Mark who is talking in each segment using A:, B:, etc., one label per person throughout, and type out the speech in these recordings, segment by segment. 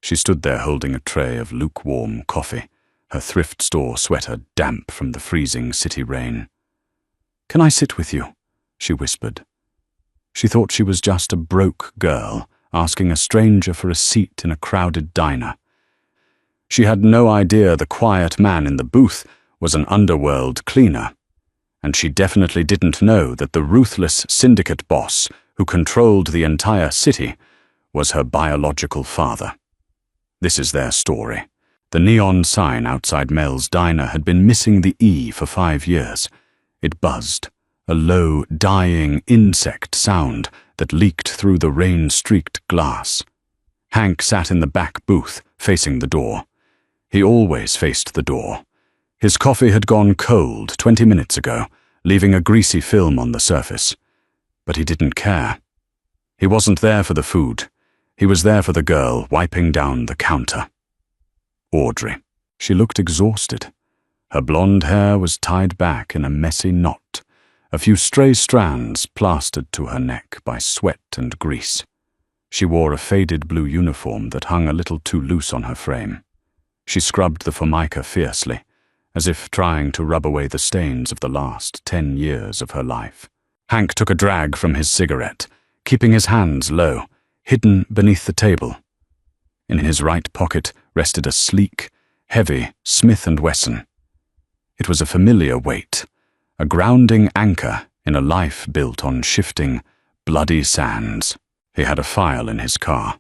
A: She stood there holding a tray of lukewarm coffee, her thrift store sweater damp from the freezing city rain. "Can I sit with you?" she whispered. She thought she was just a broke girl asking a stranger for a seat in a crowded diner. She had no idea the quiet man in the booth was an underworld cleaner, and she definitely didn't know that the ruthless syndicate boss who controlled the entire city was her biological father. This is their story. The neon sign outside Mel's diner had been missing the E for 5 years. It buzzed, a low, dying insect sound that leaked through the rain-streaked glass. Hank sat in the back booth, facing the door. He always faced the door. His coffee had gone cold 20 minutes ago, leaving a greasy film on the surface. But he didn't care. He wasn't there for the food. He was there for the girl wiping down the counter. Audrey. She looked exhausted. Her blonde hair was tied back in a messy knot, a few stray strands plastered to her neck by sweat and grease. She wore a faded blue uniform that hung a little too loose on her frame. She scrubbed the formica fiercely, as if trying to rub away the stains of the last 10 years of her life. Hank took a drag from his cigarette, keeping his hands low, hidden beneath the table. In his right pocket rested a sleek, heavy Smith & Wesson. It was a familiar weight, a grounding anchor in a life built on shifting, bloody sands. He had a file in his car,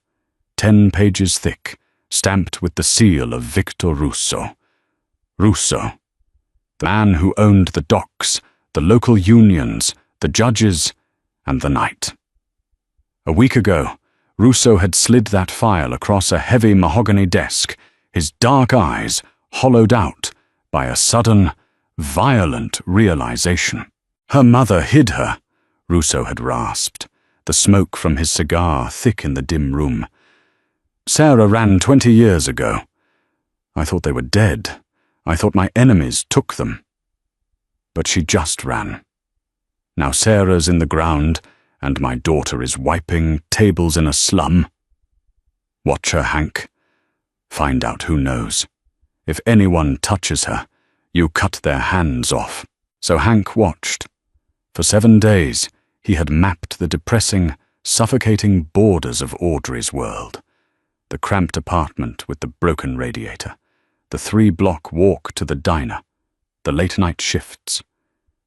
A: 10 pages thick, stamped with the seal of Victor Russo. Russo, the man who owned the docks, the local unions, the judges, and the night. A week ago, Russo had slid that file across a heavy mahogany desk, his dark eyes hollowed out by a sudden, violent realization. Her mother hid her, Russo had rasped, the smoke from his cigar thick in the dim room. Sarah ran 20 years ago. I thought they were dead. I thought my enemies took them. But she just ran. Now Sarah's in the ground, and my daughter is wiping tables in a slum. Watch her, Hank. Find out who knows. If anyone touches her, you cut their hands off. So Hank watched. For 7 days, he had mapped the depressing, suffocating borders of Audrey's world. The cramped apartment with the broken radiator, the 3-block walk to the diner, the late-night shifts.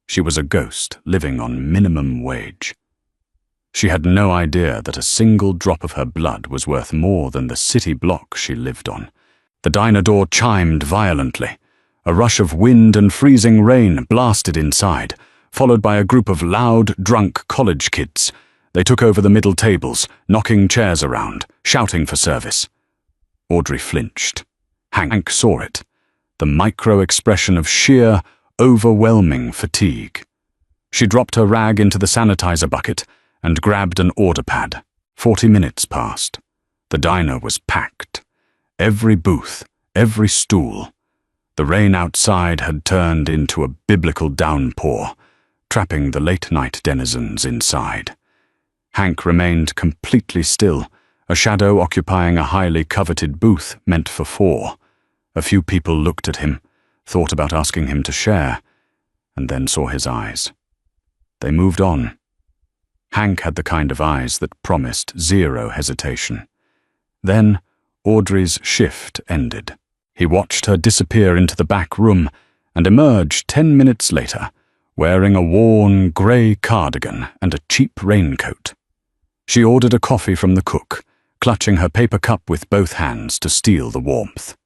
A: She was a ghost living on minimum wage. She had no idea that a single drop of her blood was worth more than the city block she lived on. The diner door chimed violently. A rush of wind and freezing rain blasted inside, followed by a group of loud, drunk college kids. They took over the middle tables, knocking chairs around, shouting for service. Audrey flinched. Hank saw it, the micro-expression of sheer, overwhelming fatigue. She dropped her rag into the sanitizer bucket and grabbed an order pad. 40 minutes passed. The diner was packed. Every booth, every stool. The rain outside had turned into a biblical downpour, trapping the late-night denizens inside. Hank remained completely still, a shadow occupying a highly coveted booth meant for 4. A few people looked at him, thought about asking him to share, and then saw his eyes. They moved on. Hank had the kind of eyes that promised 0 hesitation. Then Audrey's shift ended. He watched her disappear into the back room and emerged 10 minutes later, wearing a worn grey cardigan and a cheap raincoat. She ordered a coffee from the cook, clutching her paper cup with both hands to steal the warmth.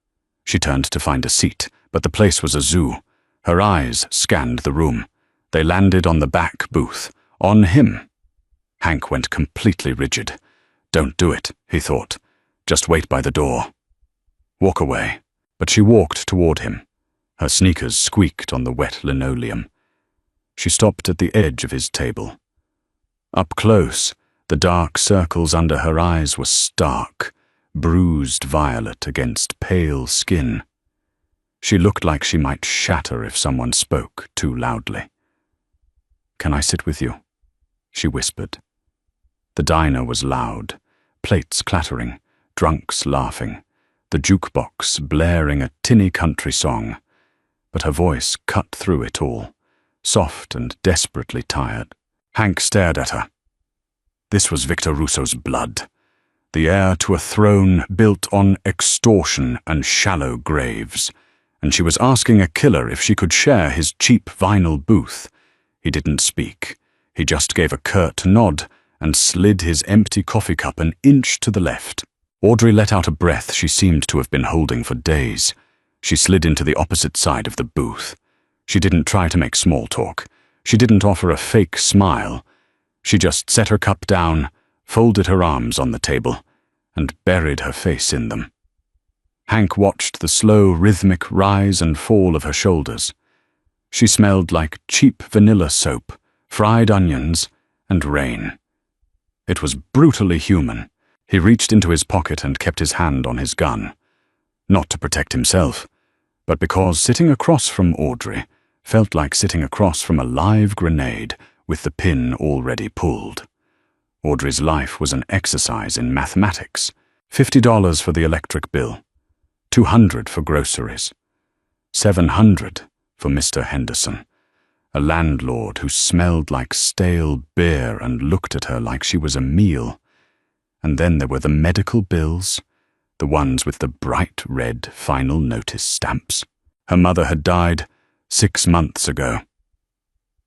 A: She turned to find a seat, but the place was a zoo. Her eyes scanned the room. They landed on the back booth, on him. Hank went completely rigid. Don't do it, he thought. Just wait by the door. Walk away. But she walked toward him. Her sneakers squeaked on the wet linoleum. She stopped at the edge of his table. Up close, the dark circles under her eyes were stark, bruised violet against pale skin. She looked like she might shatter if someone spoke too loudly. "Can I sit with you?" she whispered. The diner was loud, plates clattering, drunks laughing, the jukebox blaring a tinny country song, but her voice cut through it all, soft and desperately tired. Hank stared at her. This was Victor Russo's blood, the heir to a throne built on extortion and shallow graves, and she was asking a killer if she could share his cheap vinyl booth. He didn't speak. He just gave a curt nod and slid his empty coffee cup an inch to the left. Audrey let out a breath she seemed to have been holding for days. She slid into the opposite side of the booth. She didn't try to make small talk. She didn't offer a fake smile. She just set her cup down, folded her arms on the table, and buried her face in them. Hank watched the slow, rhythmic rise and fall of her shoulders. She smelled like cheap vanilla soap, fried onions, and rain. It was brutally human. He reached into his pocket and kept his hand on his gun. Not to protect himself, but because sitting across from Audrey felt like sitting across from a live grenade with the pin already pulled. Audrey's life was an exercise in mathematics. $50 for the electric bill, $200 for groceries, $700 for Mr. Henderson, a landlord who smelled like stale beer and looked at her like she was a meal. And then there were the medical bills, the ones with the bright red final notice stamps. Her mother had died 6 months ago.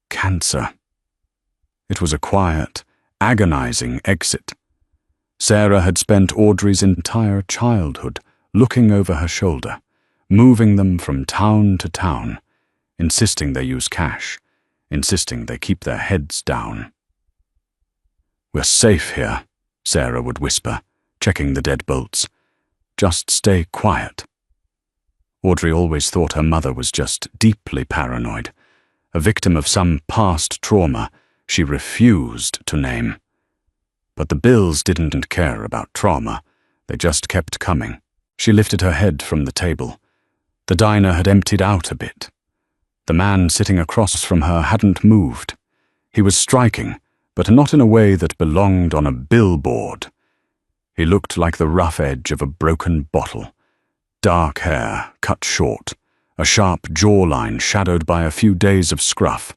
A: Cancer. It was a quiet, agonizing exit. Sarah had spent Audrey's entire childhood looking over her shoulder, moving them from town to town, insisting they use cash, insisting they keep their heads down. "We're safe here," Sarah would whisper, checking the deadbolts. "Just stay quiet." Audrey always thought her mother was just deeply paranoid, a victim of some past trauma she refused to name. But the bills didn't care about trauma. They just kept coming. She lifted her head from the table. The diner had emptied out a bit. The man sitting across from her hadn't moved. He was striking, but not in a way that belonged on a billboard. He looked like the rough edge of a broken bottle. Dark hair, cut short, a sharp jawline shadowed by a few days of scruff,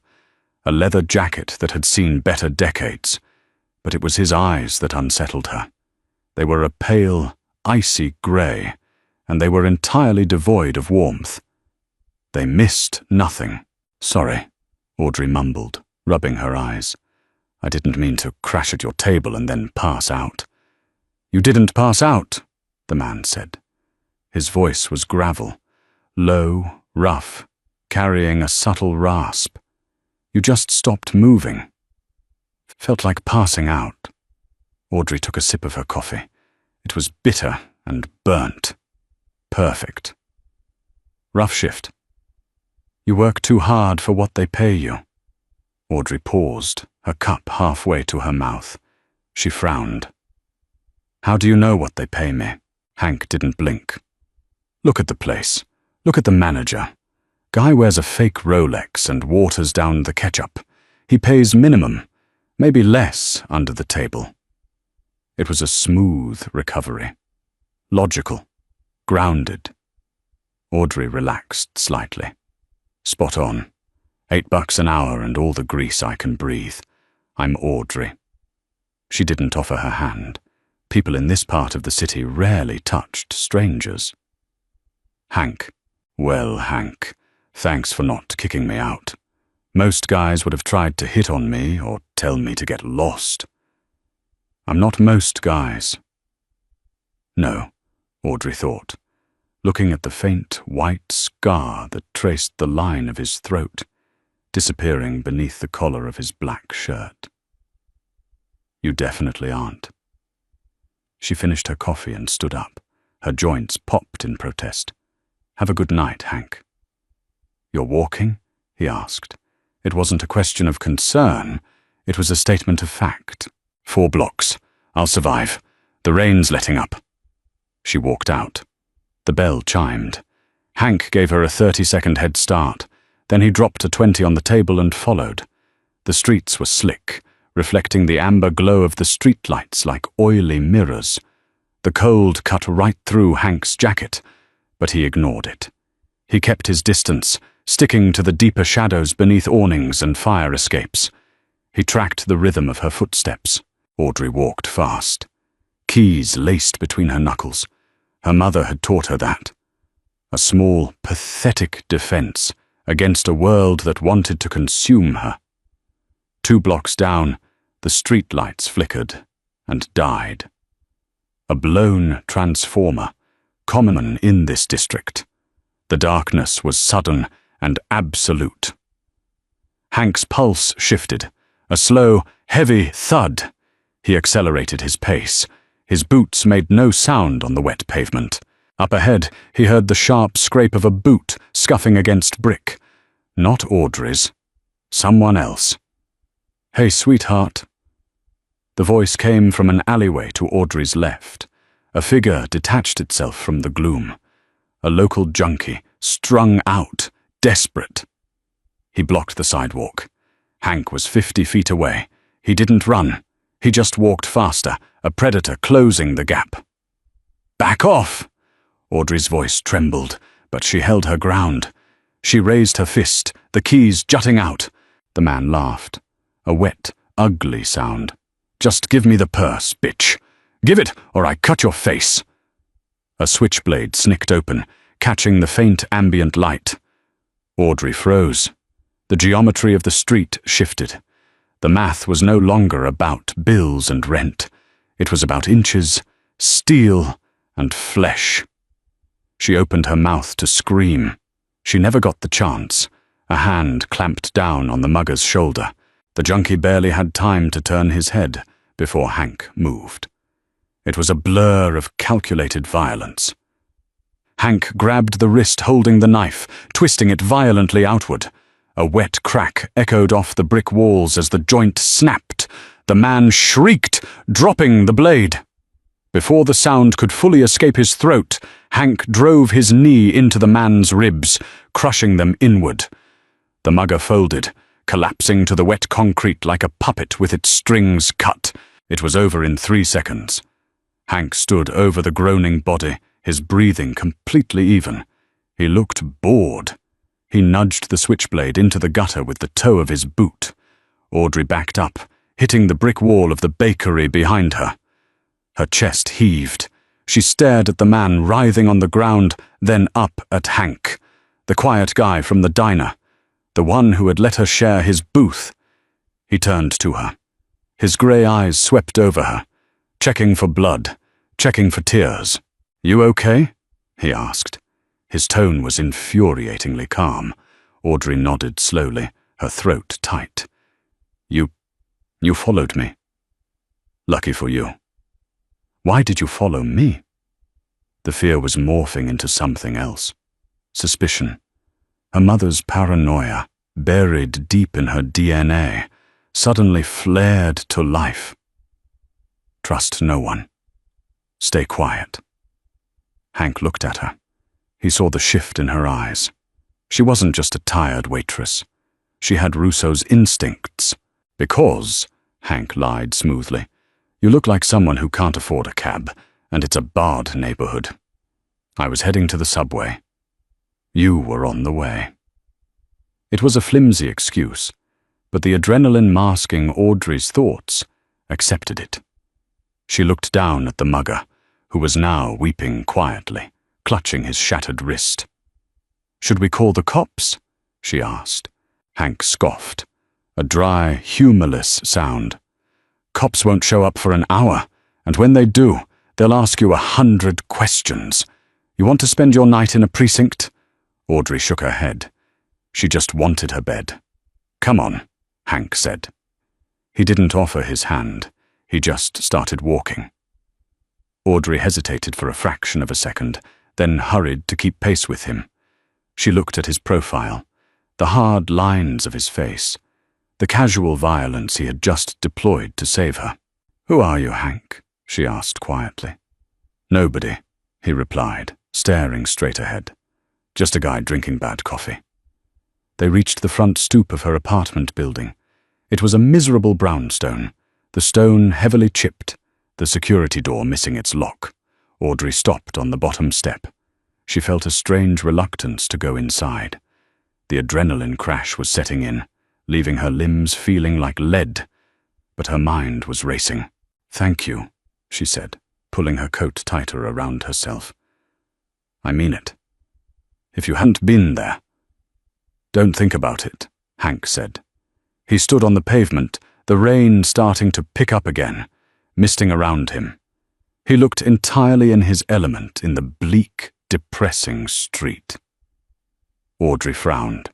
A: a leather jacket that had seen better decades. But it was his eyes that unsettled her. They were a pale, icy grey, and they were entirely devoid of warmth. They missed nothing. "Sorry," Audrey mumbled, rubbing her eyes. "I didn't mean to crash at your table and then pass out." "You didn't pass out," the man said. His voice was gravel, low, rough, carrying a subtle rasp. "You just stopped moving." Felt like passing out. Audrey took a sip of her coffee. It was bitter and burnt. Perfect. "Rough shift. You work too hard for what they pay you." Audrey paused, her cup halfway to her mouth. She frowned. "How do you know what they pay me?" Hank didn't blink. "Look at the place. Look at the manager. Guy wears a fake Rolex and waters down the ketchup. He pays minimum, maybe less, under the table." It was a smooth recovery. Logical. Grounded. Audrey relaxed slightly. "Spot on. $8 an hour and all the grease I can breathe. I'm Audrey." She didn't offer her hand. People in this part of the city rarely touched strangers. "Hank. Well, Hank, thanks for not kicking me out. Most guys would have tried to hit on me or tell me to get lost." "I'm not most guys." No, Audrey thought, looking at the faint white scar that traced the line of his throat, disappearing beneath the collar of his black shirt. "You definitely aren't." She finished her coffee and stood up. Her joints popped in protest. "Have a good night, Hank." "You're walking?" he asked. It wasn't a question of concern. It was a statement of fact. 4 blocks. I'll survive. The rain's letting up." She walked out. The bell chimed. Hank gave her a 30-second head start. Then he dropped a 20 on the table and followed. The streets were slick, reflecting the amber glow of the streetlights like oily mirrors. The cold cut right through Hank's jacket, but he ignored it. He kept his distance, sticking to the deeper shadows beneath awnings and fire escapes. He tracked the rhythm of her footsteps. Audrey walked fast. Keys laced between her knuckles. Her mother had taught her that. A small, pathetic defense against a world that wanted to consume her. 2 blocks down, the streetlights flickered and died. A blown transformer, common in this district. The darkness was sudden and absolute. Hank's pulse shifted. A slow, heavy thud. He accelerated his pace. His boots made no sound on the wet pavement. Up ahead, he heard the sharp scrape of a boot scuffing against brick. Not Audrey's. Someone else. "Hey, sweetheart." The voice came from an alleyway to Audrey's left. A figure detached itself from the gloom. A local junkie, strung out, desperate. He blocked the sidewalk. Hank was 50 feet away. He didn't run. He just walked faster, a predator closing the gap. "Back off!" Audrey's voice trembled, but she held her ground. She raised her fist, the keys jutting out. The man laughed. A wet, ugly sound. "Just give me the purse, bitch. Give it, or I cut your face." A switchblade snicked open, catching the faint ambient light. Audrey froze. The geometry of the street shifted. The math was no longer about bills and rent. It was about inches, steel, and flesh. She opened her mouth to scream. She never got the chance. A hand clamped down on the mugger's shoulder. The junkie barely had time to turn his head before Hank moved. It was a blur of calculated violence. Hank grabbed the wrist holding the knife, twisting it violently outward. A wet crack echoed off the brick walls as the joint snapped. The man shrieked, dropping the blade. Before the sound could fully escape his throat, Hank drove his knee into the man's ribs, crushing them inward. The mugger folded, collapsing to the wet concrete like a puppet with its strings cut. It was over in 3 seconds. Hank stood over the groaning body, his breathing completely even. He looked bored. He nudged the switchblade into the gutter with the toe of his boot. Audrey backed up, hitting the brick wall of the bakery behind her. Her chest heaved. She stared at the man writhing on the ground, then up at Hank, the quiet guy from the diner, the one who had let her share his booth. He turned to her. His grey eyes swept over her, checking for blood, checking for tears. "You okay?" he asked. His tone was infuriatingly calm. Audrey nodded slowly, her throat tight. You followed me." "Lucky for you." "Why did you follow me?" The fear was morphing into something else. Suspicion. Her mother's paranoia, buried deep in her DNA, suddenly flared to life. "Trust no one. Stay quiet." Hank looked at her. He saw the shift in her eyes. She wasn't just a tired waitress. She had Rousseau's instincts. "Because," Hank lied smoothly, "you look like someone who can't afford a cab, and it's a barred neighborhood. I was heading to the subway. You were on the way." It was a flimsy excuse, but the adrenaline masking Audrey's thoughts accepted it. She looked down at the mugger, who was now weeping quietly, clutching his shattered wrist. "Should we call the cops?" she asked. Hank scoffed, a dry, humorless sound. "Cops won't show up for an hour, and when they do, they'll ask you 100 questions. You want to spend your night in a precinct?" Audrey shook her head. She just wanted her bed. "Come on," Hank said. He didn't offer his hand. He just started walking. Audrey hesitated for a fraction of a second, then hurried to keep pace with him. She looked at his profile, the hard lines of his face, the casual violence he had just deployed to save her. "Who are you, Hank?" she asked quietly. "Nobody," he replied, staring straight ahead. "Just a guy drinking bad coffee." They reached the front stoop of her apartment building. It was a miserable brownstone, the stone heavily chipped, the security door missing its lock. Audrey stopped on the bottom step. She felt a strange reluctance to go inside. The adrenaline crash was setting in, leaving her limbs feeling like lead, but her mind was racing. "Thank you," she said, pulling her coat tighter around herself. "I mean it. If you hadn't been there—" "Don't think about it," Hank said. He stood on the pavement, the rain starting to pick up again, misting around him. He looked entirely in his element in the bleak, depressing street. Audrey frowned.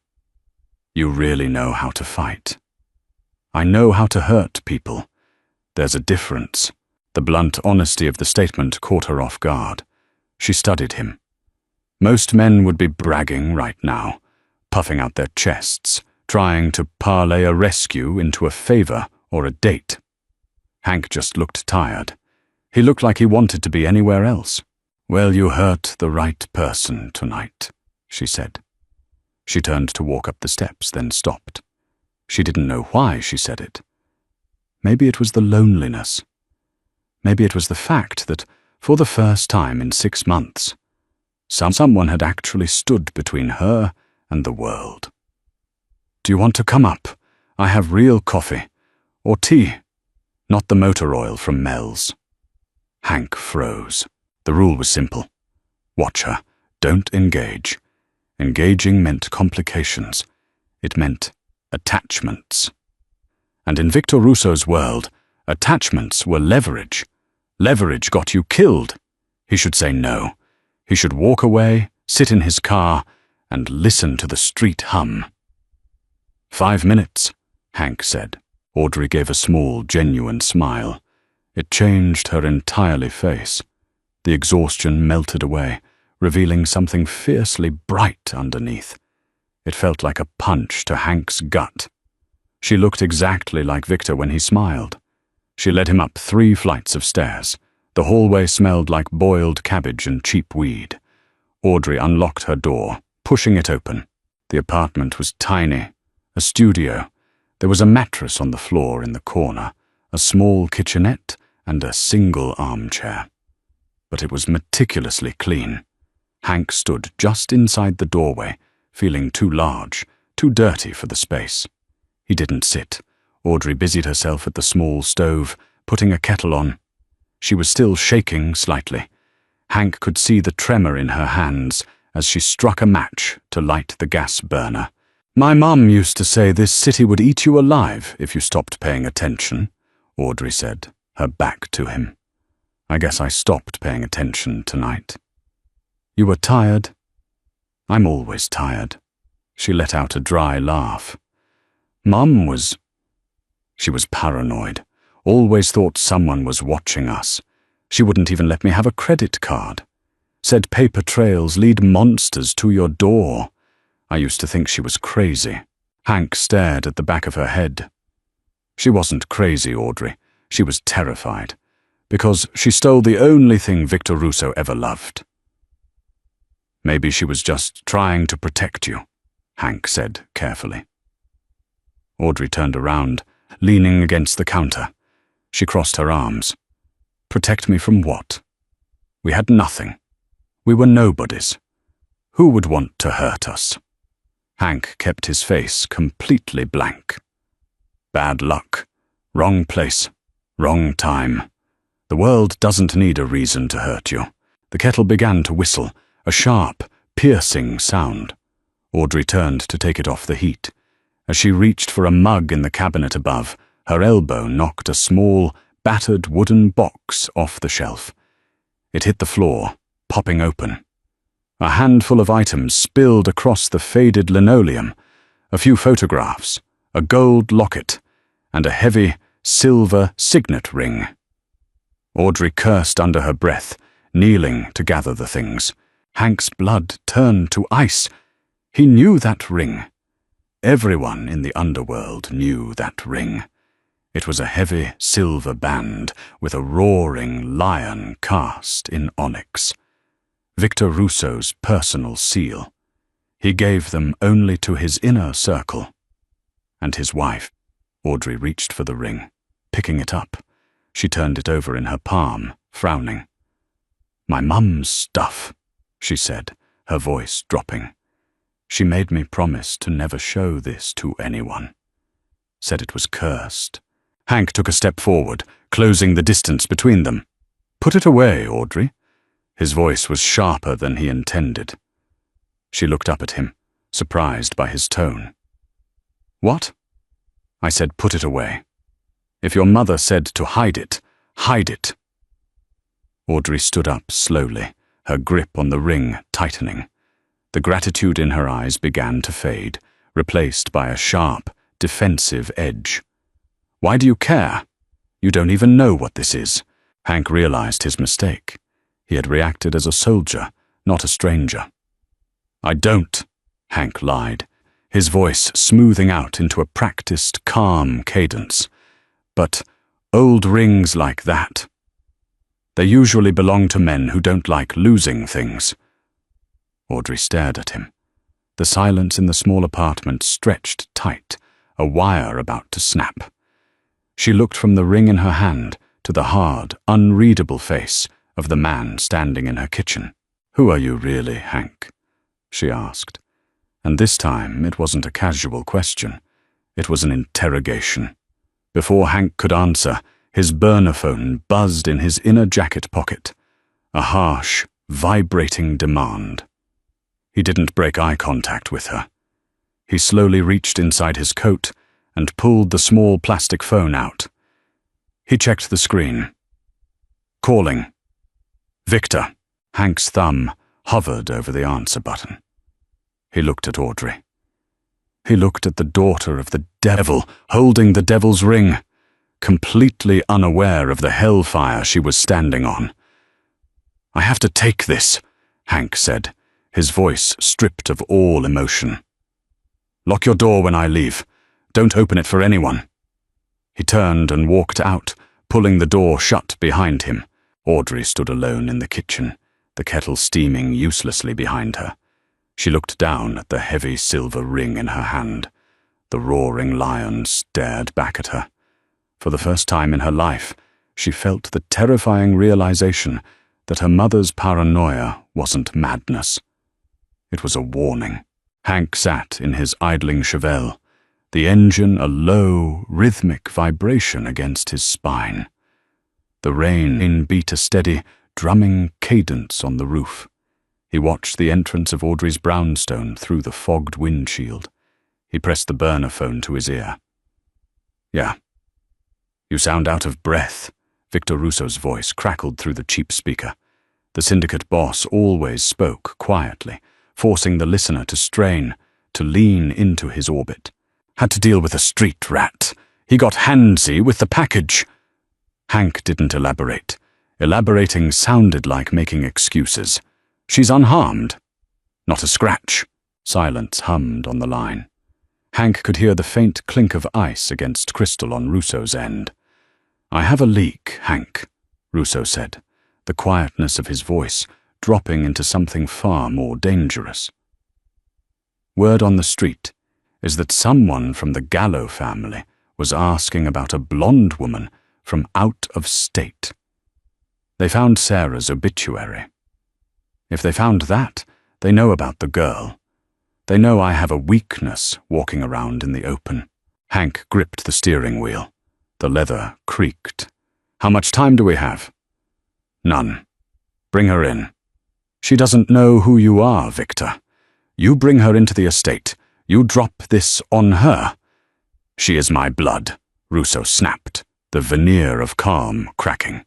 A: "You really know how to fight." "I know how to hurt people. There's a difference." The blunt honesty of the statement caught her off guard. She studied him. Most men would be bragging right now, puffing out their chests, trying to parlay a rescue into a favor or a date. Hank just looked tired. He looked like he wanted to be anywhere else. "Well, you hurt the right person tonight," she said. She turned to walk up the steps, then stopped. She didn't know why she said it. Maybe it was the loneliness. Maybe it was the fact that, for the first time in 6 months, someone had actually stood between her and the world. "Do you want to come up? I have real coffee. Or tea. Not the motor oil from Mel's." Hank froze. The rule was simple. Watch her. Don't engage. Engaging meant complications. It meant attachments. And in Victor Russo's world, attachments were leverage. Leverage got you killed. He should say no. He should walk away, sit in his car, and listen to the street hum. 5 minutes, Hank said. Audrey gave a small, genuine smile. It changed her entirely face. The exhaustion melted away, revealing something fiercely bright underneath. It felt like a punch to Hank's gut. She looked exactly like Victor when he smiled. She led him up 3 flights of stairs. The hallway smelled like boiled cabbage and cheap weed. Audrey unlocked her door, pushing it open. The apartment was tiny, a studio. There was a mattress on the floor in the corner, a small kitchenette, and a single armchair. But it was meticulously clean. Hank stood just inside the doorway, feeling too large, too dirty for the space. He didn't sit. Audrey busied herself at the small stove, putting a kettle on. She was still shaking slightly. Hank could see the tremor in her hands as she struck a match to light the gas burner. "My mum used to say this city would eat you alive if you stopped paying attention," Audrey said, her back to him. "I guess I stopped paying attention tonight." "You were tired?" "I'm always tired." She let out a dry laugh. "Mum was—" She was paranoid. Always thought someone was watching us. She wouldn't even let me have a credit card. Said paper trails lead monsters to your door. I used to think she was crazy. Hank stared at the back of her head. She wasn't crazy, Audrey. She was terrified. Because she stole the only thing Victor Russo ever loved. "Maybe she was just trying to protect you," Hank said carefully. Audrey turned around, leaning against the counter. She crossed her arms. "Protect me from what? We had nothing. We were nobodies. Who would want to hurt us?" Hank kept his face completely blank. "Bad luck. Wrong place. Wrong time. The world doesn't need a reason to hurt you." The kettle began to whistle, a sharp, piercing sound. Audrey turned to take it off the heat. As she reached for a mug in the cabinet above, her elbow knocked a small, battered wooden box off the shelf. It hit the floor, popping open. A handful of items spilled across the faded linoleum, a few photographs, a gold locket, and a heavy, silver signet ring. Audrey cursed under her breath, kneeling to gather the things. Hank's blood turned to ice. He knew that ring. Everyone in the underworld knew that ring. It was a heavy silver band with a roaring lion cast in onyx. Victor Russo's personal seal. He gave them only to his inner circle. And his wife. Audrey reached for the ring, picking it up. She turned it over in her palm, frowning. "My mum's stuff," she said, her voice dropping. "She made me promise to never show this to anyone. Said it was cursed." Hank took a step forward, closing the distance between them. "Put it away, Audrey." His voice was sharper than he intended. She looked up at him, surprised by his tone. "What?" "I said put it away. If your mother said to hide it, hide it." Audrey stood up slowly, her grip on the ring tightening. The gratitude in her eyes began to fade, replaced by a sharp, defensive edge. "Why do you care? You don't even know what this is." Hank realized his mistake. He had reacted as a soldier, not a stranger. "I don't," Hank lied, his voice smoothing out into a practiced, calm cadence. "But old rings like that, they usually belong to men who don't like losing things." Audrey stared at him. The silence in the small apartment stretched tight, a wire about to snap. She looked from the ring in her hand to the hard, unreadable face of the man standing in her kitchen. "Who are you really, Hank?" she asked. And this time it wasn't a casual question. It was an interrogation. Before Hank could answer, his burner phone buzzed in his inner jacket pocket. A harsh, vibrating demand. He didn't break eye contact with her. He slowly reached inside his coat and pulled the small plastic phone out. He checked the screen. "Calling." "Victor." Hank's thumb hovered over the answer button. He looked at Audrey. He looked at the daughter of the devil, holding the devil's ring, completely unaware of the hellfire she was standing on. "I have to take this," Hank said, his voice stripped of all emotion. "Lock your door when I leave. Don't open it for anyone." He turned and walked out, pulling the door shut behind him. Audrey stood alone in the kitchen, the kettle steaming uselessly behind her. She looked down at the heavy silver ring in her hand. The roaring lion stared back at her. For the first time in her life, she felt the terrifying realization that her mother's paranoia wasn't madness. It was a warning. Hank sat in his idling Chevelle, the engine a low, rhythmic vibration against his spine. The rain beat a steady, drumming cadence on the roof. He watched the entrance of Audrey's brownstone through the fogged windshield. He pressed the burner phone to his ear. "Yeah. You sound out of breath." Victor Russo's voice crackled through the cheap speaker. The syndicate boss always spoke quietly, forcing the listener to strain, to lean into his orbit. "Had to deal with a street rat. He got handsy with the package." Hank didn't elaborate. Elaborating sounded like making excuses. "She's unharmed." "Not a scratch." Silence hummed on the line. Hank could hear the faint clink of ice against crystal on Russo's end. "I have a leak, Hank," Russo said, the quietness of his voice dropping into something far more dangerous. "Word on the street is that someone from the Gallo family was asking about a blonde woman from out of state. They found Sarah's obituary. If they found that, they know about the girl. They know I have a weakness walking around in the open." Hank gripped the steering wheel. The leather creaked. "How much time do we have?" "None. Bring her in." "She doesn't know who you are, Victor. You bring her into the estate. You drop this on her." "She is my blood," Russo snapped, the veneer of calm cracking.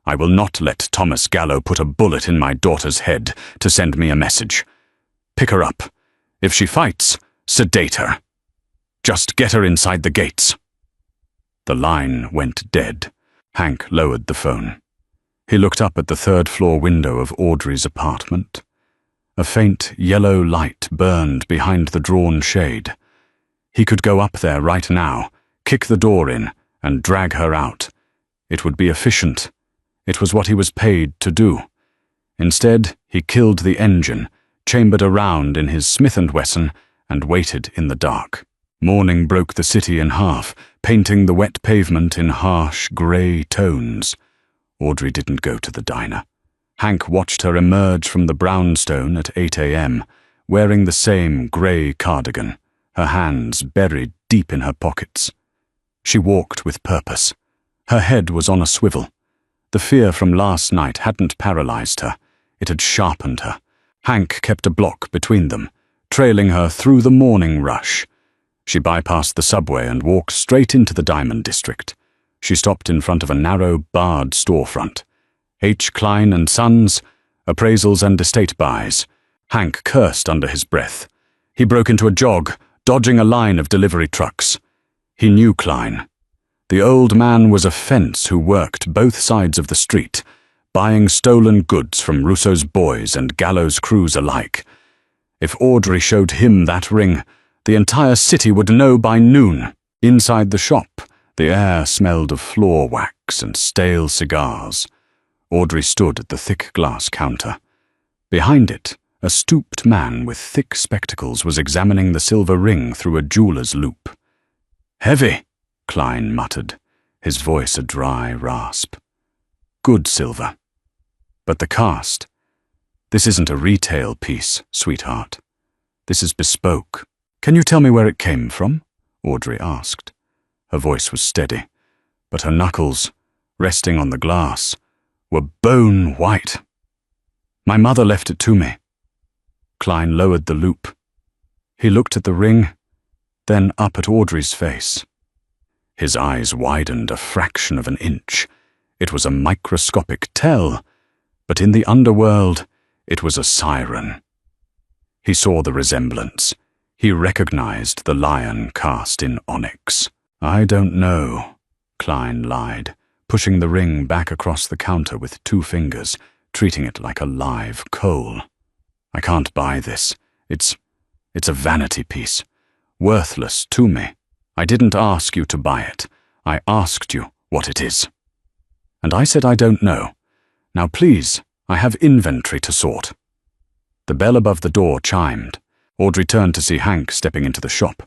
A: "I will not let Thomas Gallo put a bullet in my daughter's head to send me a message. Pick her up. If she fights, sedate her. Just get her inside the gates." The line went dead. Hank lowered the phone. He looked up at the third-floor window of Audrey's apartment. A faint yellow light burned behind the drawn shade. He could go up there right now, kick the door in, and drag her out. It would be efficient. It was what he was paid to do. Instead, he killed the engine, chambered a round in his Smith & Wesson, and waited in the dark. Morning broke the city in half, painting the wet pavement in harsh, grey tones. Audrey didn't go to the diner. Hank watched her emerge from the brownstone at 8 a.m., wearing the same grey cardigan, her hands buried deep in her pockets. She walked with purpose. Her head was on a swivel. The fear from last night hadn't paralyzed her. It had sharpened her. Hank kept a block between them, trailing her through the morning rush. She bypassed the subway and walked straight into the Diamond District. She stopped in front of a narrow, barred storefront. H. Klein & Sons, appraisals and estate buys. Hank cursed under his breath. He broke into a jog, dodging a line of delivery trucks. He knew Klein. The old man was a fence who worked both sides of the street, buying stolen goods from Russo's boys and Gallo's crews alike. If Audrey showed him that ring, the entire city would know by noon. Inside the shop, the air smelled of floor wax and stale cigars. Audrey stood at the thick glass counter. Behind it, a stooped man with thick spectacles was examining the silver ring through a jeweler's loop. "Heavy," Klein muttered, his voice a dry rasp. "Good silver. But the cast. This isn't a retail piece, sweetheart. This is bespoke. Can you tell me where it came from?" Audrey asked. Her voice was steady, but her knuckles, resting on the glass, were bone white. "My mother left it to me." Klein lowered the loop. He looked at the ring, then up at Audrey's face. His eyes widened a fraction of an inch. It was a microscopic tell, but in the underworld, it was a siren. He saw the resemblance. He recognized the lion cast in onyx. "I don't know," Klein lied, pushing the ring back across the counter with 2 fingers, treating it like a live coal. "I can't buy this. It's a vanity piece. Worthless to me. I didn't ask you to buy it. I asked you what it is." And I said I don't know. Now please, I have inventory to sort. The bell above the door chimed. Audrey turned to see Hank stepping into the shop.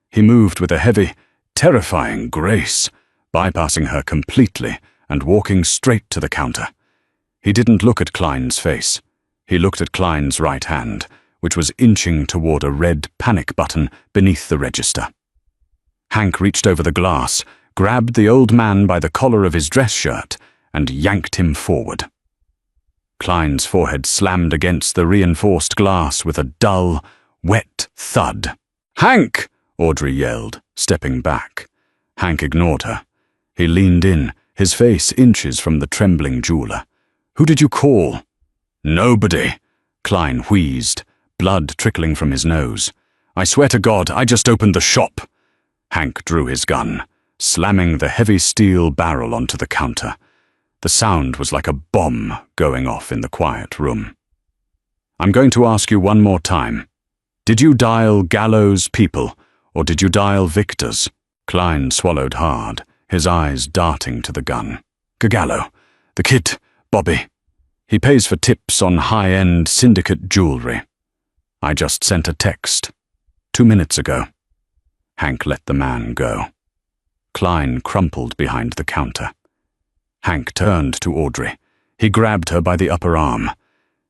A: He moved with a heavy, terrifying grace, bypassing her completely and walking straight to the counter. He didn't look at Klein's face. He looked at Klein's right hand, which was inching toward a red panic button beneath the register. Hank reached over the glass, grabbed the old man by the collar of his dress shirt, and yanked him forward. Klein's forehead slammed against the reinforced glass with a dull, wet thud. "Hank!" Audrey yelled, stepping back. Hank ignored her. He leaned in, his face inches from the trembling jeweler. "Who did you call?" "Nobody," Klein wheezed, blood trickling from his nose. "I swear to God, I just opened the shop." Hank drew his gun, slamming the heavy steel barrel onto the counter. The sound was like a bomb going off in the quiet room. "I'm going to ask you one more time. Did you dial Gallo's people, or did you dial Victor's?" Klein swallowed hard, his eyes darting to the gun. "Gallo, the kid, Bobby. He pays for tips on high-end syndicate jewelry. I just sent a text 2 minutes ago." Hank let the man go. Klein crumpled behind the counter. Hank turned to Audrey. He grabbed her by the upper arm.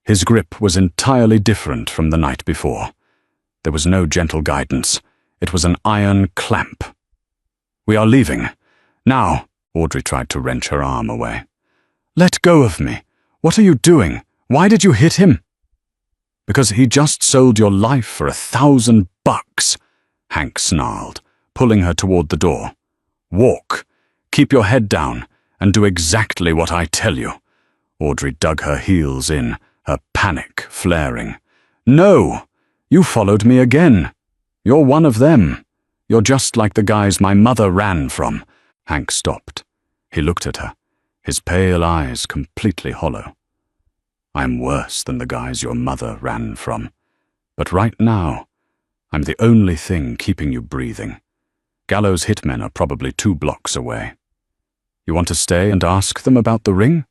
A: His grip was entirely different from the night before. There was no gentle guidance. It was an iron clamp. "We are leaving. Now," Audrey tried to wrench her arm away. "Let go of me. What are you doing? Why did you hit him?" "Because he just sold your life for $1,000, Hank snarled, pulling her toward the door. "Walk. Keep your head down, and do exactly what I tell you." Audrey dug her heels in, her panic flaring. "No! You followed me again. You're one of them. You're just like the guys my mother ran from." Hank stopped. He looked at her, his pale eyes completely hollow. "I'm worse than the guys your mother ran from. But right now, I'm the only thing keeping you breathing. Gallo's hitmen are probably 2 blocks away. You want to stay and ask them about the ring?"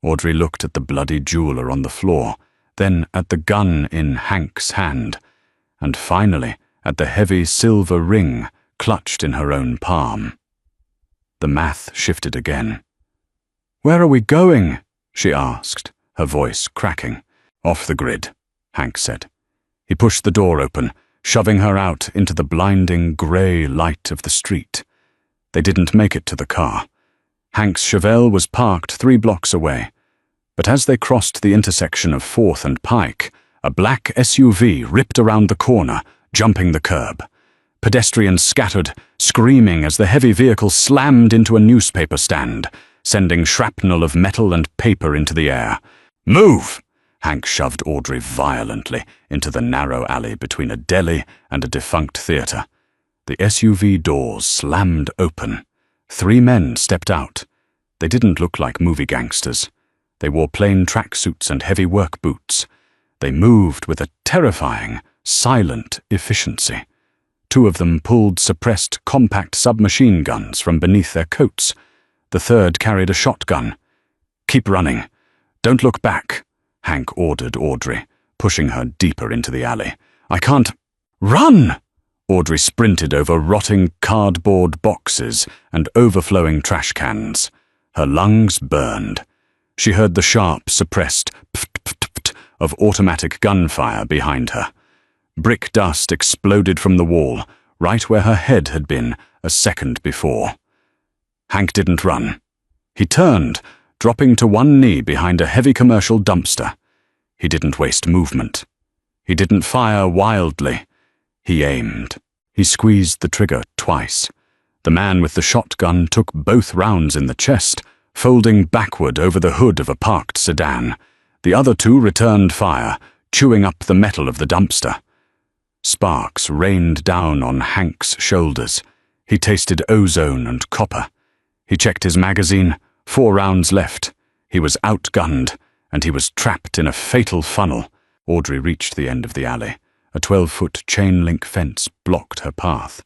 A: Audrey looked at the bloody jeweler on the floor, then at the gun in Hank's hand, and finally at the heavy silver ring clutched in her own palm. The math shifted again. "Where are we going?" she asked, her voice cracking. "Off the grid," Hank said. He pushed the door open, shoving her out into the blinding grey light of the street. They didn't make it to the car. Hank's Chevelle was parked 3 blocks away. But as they crossed the intersection of 4th and Pike, a black SUV ripped around the corner, jumping the curb. Pedestrians scattered, screaming as the heavy vehicle slammed into a newspaper stand, sending shrapnel of metal and paper into the air. "Move!" Hank shoved Audrey violently into the narrow alley between a deli and a defunct theatre. The SUV doors slammed open. 3 men stepped out. They didn't look like movie gangsters. They wore plain tracksuits and heavy work boots. They moved with a terrifying, silent efficiency. 2 of them pulled suppressed compact submachine guns from beneath their coats. The third carried a shotgun. "Keep running. Don't look back," Hank ordered Audrey, pushing her deeper into the alley. "I can't—" "Run!" Audrey sprinted over rotting cardboard boxes and overflowing trash cans. Her lungs burned. She heard the sharp, suppressed pft-pft-pft of automatic gunfire behind her. Brick dust exploded from the wall, right where her head had been a second before. Hank didn't run. He turned, dropping to one knee behind a heavy commercial dumpster. He didn't waste movement. He didn't fire wildly. He aimed. He squeezed the trigger twice. The man with the shotgun took both rounds in the chest, folding backward over the hood of a parked sedan. The other 2 returned fire, chewing up the metal of the dumpster. Sparks rained down on Hank's shoulders. He tasted ozone and copper. He checked his magazine. 4 rounds left. He was outgunned, and he was trapped in a fatal funnel. Audrey reached the end of the alley. A 12-foot chain-link fence blocked her path.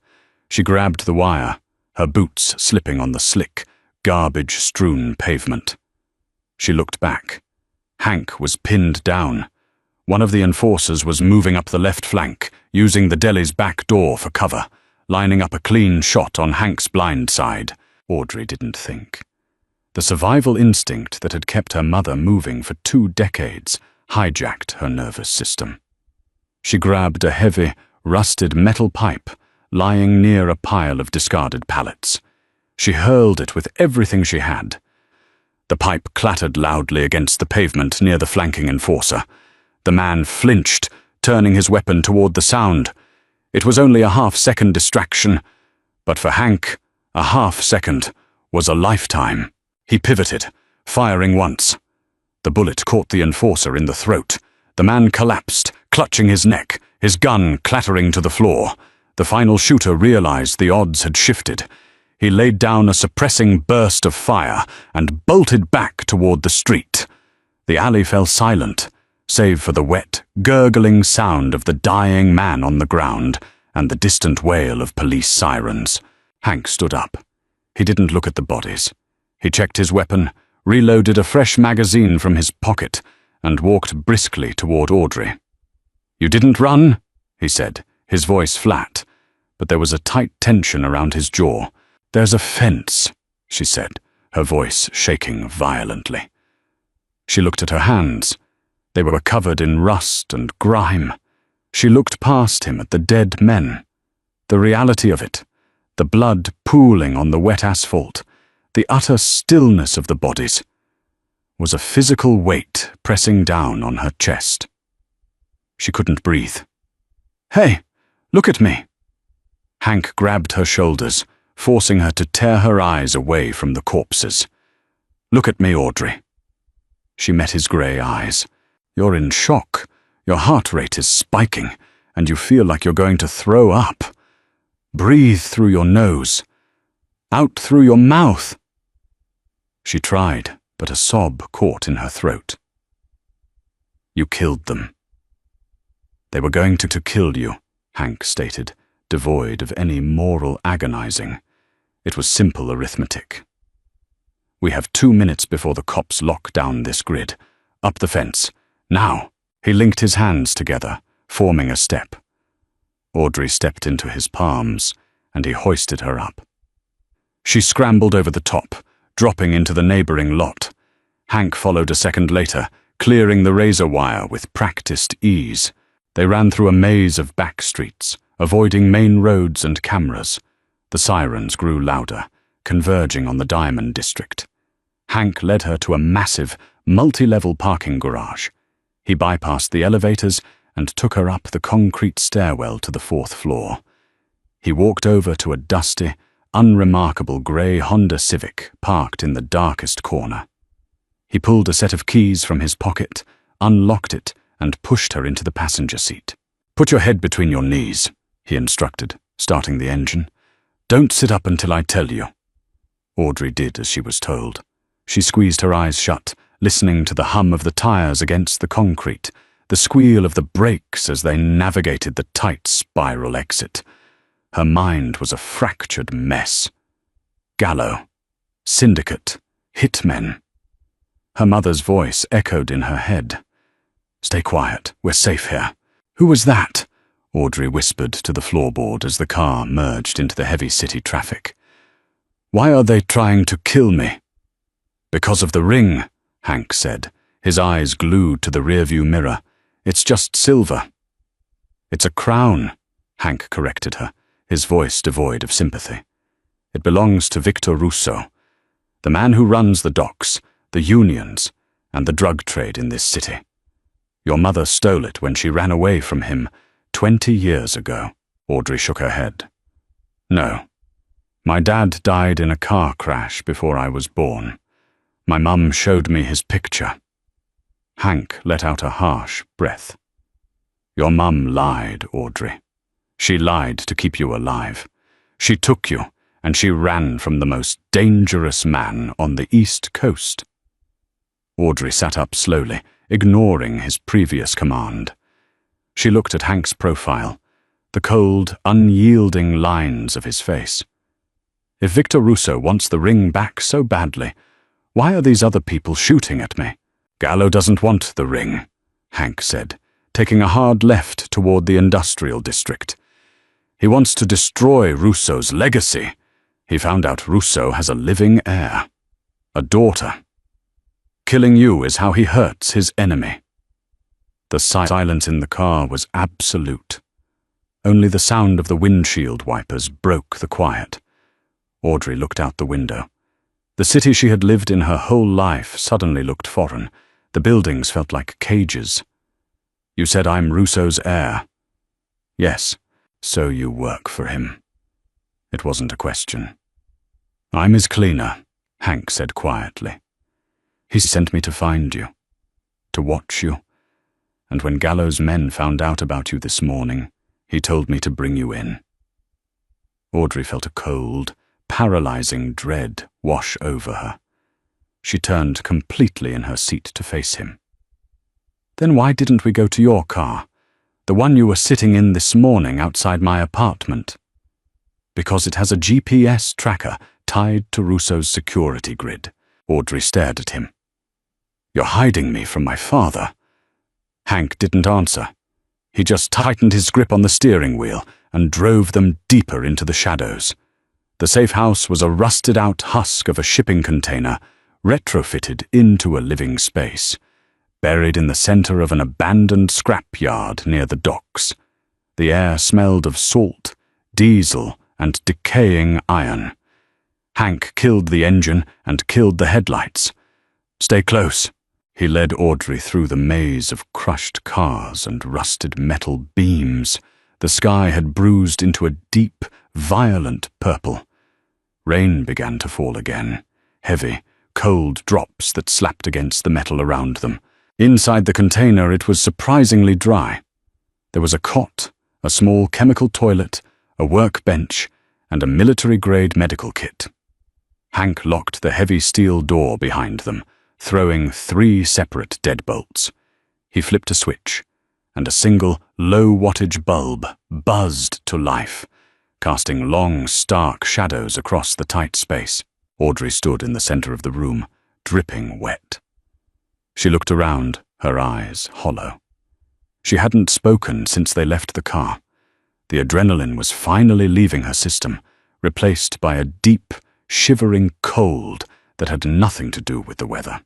A: She grabbed the wire, her boots slipping on the slick, garbage-strewn pavement. She looked back. Hank was pinned down. One of the enforcers was moving up the left flank, using the deli's back door for cover, lining up a clean shot on Hank's blind side. Audrey didn't think. The survival instinct that had kept her mother moving for 2 decades hijacked her nervous system. She grabbed a heavy, rusted metal pipe lying near a pile of discarded pallets. She hurled it with everything she had. The pipe clattered loudly against the pavement near the flanking enforcer. The man flinched, turning his weapon toward the sound. It was only a half-second distraction, but for Hank, a half-second was a lifetime. He pivoted, firing once. The bullet caught the enforcer in the throat. The man collapsed, clutching his neck, his gun clattering to the floor. The final shooter realized the odds had shifted. He laid down a suppressing burst of fire and bolted back toward the street. The alley fell silent, save for the wet, gurgling sound of the dying man on the ground and the distant wail of police sirens. Hank stood up. He didn't look at the bodies. He checked his weapon, reloaded a fresh magazine from his pocket, and walked briskly toward Audrey. "You didn't run?" he said, his voice flat, but there was a tight tension around his jaw. "There's a fence," she said, her voice shaking violently. She looked at her hands. They were covered in rust and grime. She looked past him at the dead men. The reality of it, the blood pooling on the wet asphalt, the utter stillness of the bodies, was a physical weight pressing down on her chest. She couldn't breathe. "Hey, look at me!" Hank grabbed her shoulders, forcing her to tear her eyes away from the corpses. "Look at me, Audrey." She met his grey eyes. "You're in shock. Your heart rate is spiking, and you feel like you're going to throw up. Breathe through your nose. Out through your mouth." She tried, but a sob caught in her throat. "You killed them." "They were going to kill you," Hank stated, devoid of any moral agonizing. It was simple arithmetic. "We have 2 minutes before the cops lock down this grid. Up the fence. Now." He linked his hands together, forming a step. Audrey stepped into his palms, and he hoisted her up. She scrambled over the top, dropping into the neighboring lot. Hank followed a second later, clearing the razor wire with practiced ease. They ran through a maze of back streets, avoiding main roads and cameras. The sirens grew louder, converging on the Diamond District. Hank led her to a massive, multi-level parking garage. He bypassed the elevators and took her up the concrete stairwell to the 4th floor. He walked over to a dusty, unremarkable grey Honda Civic parked in the darkest corner. He pulled a set of keys from his pocket, unlocked it, and pushed her into the passenger seat. "Put your head between your knees," he instructed, starting the engine. "Don't sit up until I tell you." Audrey did as she was told. She squeezed her eyes shut, listening to the hum of the tires against the concrete, the squeal of the brakes as they navigated the tight spiral exit. Her mind was a fractured mess. Gallo, syndicate, hitmen. Her mother's voice echoed in her head. "Stay quiet, we're safe here." "Who was that?" Audrey whispered to the floorboard as the car merged into the heavy city traffic. "Why are they trying to kill me?" "Because of the ring," Hank said, his eyes glued to the rearview mirror. "It's just silver." "It's a crown," Hank corrected her, his voice devoid of sympathy. "It belongs to Victor Russo, the man who runs the docks, the unions, and the drug trade in this city. Your mother stole it when she ran away from him 20 years ago." Audrey shook her head. "No. My dad died in a car crash before I was born. My mum showed me his picture." Hank let out a harsh breath. "Your mum lied, Audrey. She lied to keep you alive. She took you, and she ran from the most dangerous man on the East Coast." Audrey sat up slowly, ignoring his previous command. She looked at Hank's profile, the cold, unyielding lines of his face. If Victor Russo wants the ring back so badly, why are these other people shooting at me? "Gallo doesn't want the ring," Hank said, taking a hard left toward the industrial district. "He wants to destroy Russo's legacy. He found out Russo has a living heir, a daughter. Killing you is how he hurts his enemy." The silence in the car was absolute. Only the sound of the windshield wipers broke the quiet. Audrey looked out the window. The city she had lived in her whole life suddenly looked foreign. The buildings felt like cages. "You said I'm Russo's heir." "Yes, so you work for him." It wasn't a question. "I'm his cleaner," Hank said quietly. "He sent me to find you, to watch you, and when Gallo's men found out about you this morning, he told me to bring you in." Audrey felt a cold, paralyzing dread wash over her. She turned completely in her seat to face him. "Then why didn't we go to your car, the one you were sitting in this morning outside my apartment?" "Because it has a GPS tracker tied to Russo's security grid." Audrey stared at him. "You're hiding me from my father." Hank didn't answer. He just tightened his grip on the steering wheel and drove them deeper into the shadows. The safe house was a rusted-out husk of a shipping container, retrofitted into a living space, buried in the center of an abandoned scrapyard near the docks. The air smelled of salt, diesel, and decaying iron. Hank killed the engine and killed the headlights. "Stay close." He led Audrey through the maze of crushed cars and rusted metal beams. The sky had bruised into a deep, violent purple. Rain began to fall again, heavy, cold drops that slapped against the metal around them. Inside the container it was surprisingly dry. There was a cot, a small chemical toilet, a workbench, and a military-grade medical kit. Hank locked the heavy steel door behind them, throwing 3 separate deadbolts. He flipped a switch, and a single, low-wattage bulb buzzed to life, casting long, stark shadows across the tight space. Audrey stood in the center of the room, dripping wet. She looked around, her eyes hollow. She hadn't spoken since they left the car. The adrenaline was finally leaving her system, replaced by a deep, shivering cold that had nothing to do with the weather.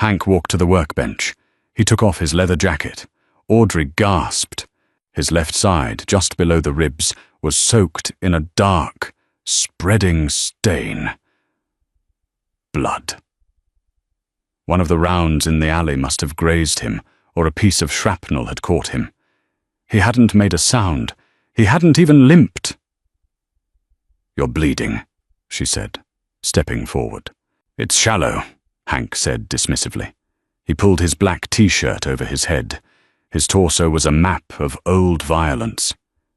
A: Hank walked to the workbench. He took off his leather jacket. Audrey gasped. His left side, just below the ribs, was soaked in a dark, spreading stain. Blood. One of the rounds in the alley must have grazed him, or a piece of shrapnel had caught him. He hadn't made a sound. He hadn't even limped. "You're bleeding," she said, stepping forward. "It's shallow," Hank said dismissively. He pulled his black t-shirt over his head. His torso was a map of old violence.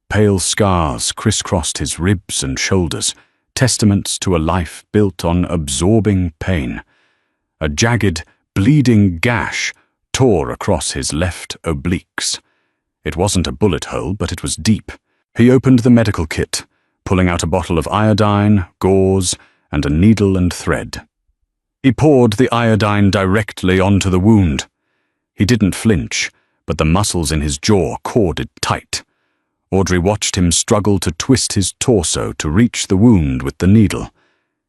A: Pale scars crisscrossed his ribs and shoulders, testaments to a life built on absorbing pain. A jagged, bleeding gash tore across his left obliques. It wasn't a bullet hole, but it was deep. He opened the medical kit, pulling out a bottle of iodine, gauze, and a needle and thread. He poured the iodine directly onto the wound. He didn't flinch, but the muscles in his jaw corded tight. Audrey watched him struggle to twist his torso to reach the wound with the needle.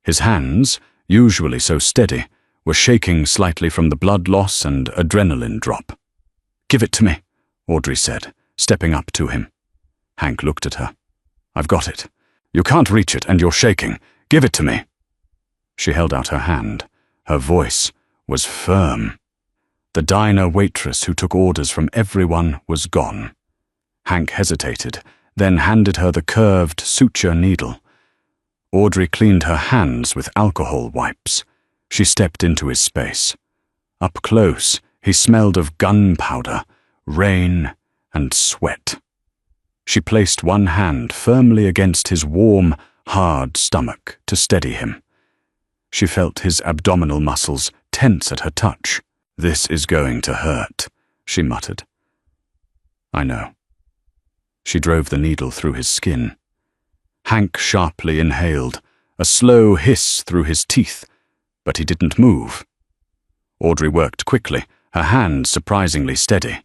A: His hands, usually so steady, were shaking slightly from the blood loss and adrenaline drop. "Give it to me," Audrey said, stepping up to him. Hank looked at her. "I've got it. You can't reach it, and you're shaking. Give it to me." She held out her hand. Her voice was firm. The diner waitress who took orders from everyone was gone. Hank hesitated, then handed her the curved suture needle. Audrey cleaned her hands with alcohol wipes. She stepped into his space. Up close, he smelled of gunpowder, rain, and sweat. She placed one hand firmly against his warm, hard stomach to steady him. She felt his abdominal muscles tense at her touch. "This is going to hurt," she muttered. "I know." She drove the needle through his skin. Hank sharply inhaled, a slow hiss through his teeth, but he didn't move. Audrey worked quickly, her hand surprisingly steady.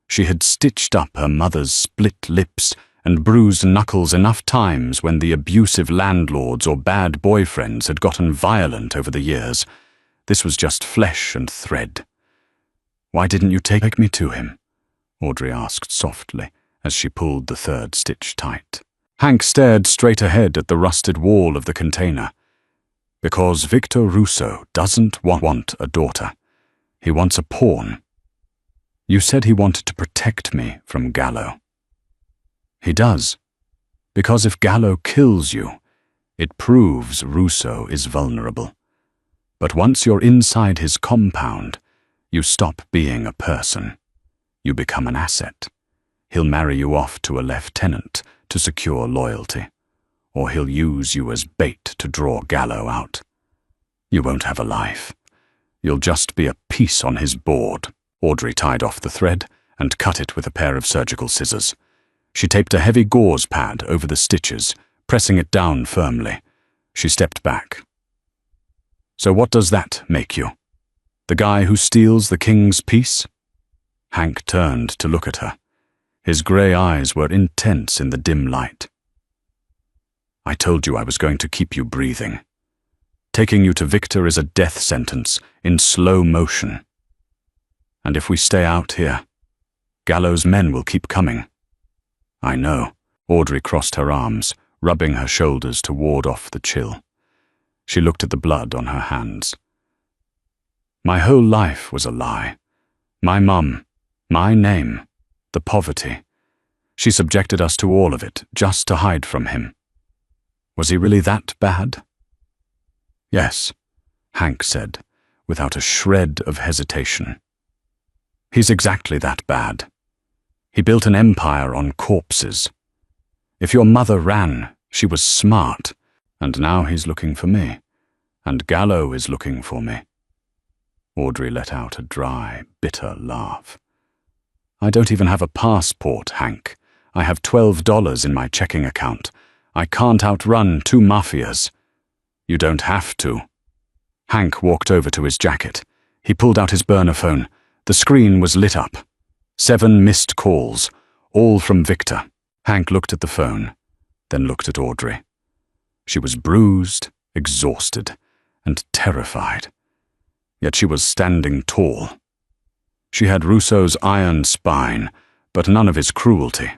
A: She had stitched up her mother's split lips and bruised knuckles enough times when the abusive landlords or bad boyfriends had gotten violent over the years. This was just flesh and thread. "Why didn't you take me to him?" Audrey asked softly as she pulled the third stitch tight. Hank stared straight ahead at the rusted wall of the container. "Because Victor Russo doesn't want a daughter. He wants a pawn. You said he wanted to protect me from Gallo. He does. Because if Gallo kills you, it proves Russo is vulnerable. But once you're inside his compound, you stop being a person. You become an asset. He'll marry you off to a lieutenant to secure loyalty, or he'll use you as bait to draw Gallo out. You won't have a life. You'll just be a piece on his board." Audrey tied off the thread and cut it with a pair of surgical scissors. She taped a heavy gauze pad over the stitches, pressing it down firmly. She stepped back. "So what does that make you? The guy who steals the king's peace?" Hank turned to look at her. His grey eyes were intense in the dim light. "I told you I was going to keep you breathing. Taking you to Victor is a death sentence in slow motion. And if we stay out here, Gallo's men will keep coming." "I know." Audrey crossed her arms, rubbing her shoulders to ward off the chill. She looked at the blood on her hands. "My whole life was a lie. My mum, my name, the poverty. She subjected us to all of it, just to hide from him. Was he really that bad?" "Yes," Hank said, without a shred of hesitation. "He's exactly that bad. He built an empire on corpses. If your mother ran, she was smart, and now he's looking for me, and Gallo is looking for me." Audrey let out a dry, bitter laugh. "I don't even have a passport, Hank. I have $12 in my checking account. I can't outrun 2 mafias." "You don't have to." Hank walked over to his jacket. He pulled out his burner phone. The screen was lit up. 7 missed calls, all from Victor. Hank looked at the phone, then looked at Audrey. She was bruised, exhausted, and terrified. yet she was standing tall. She had Rousseau's iron spine, but none of his cruelty.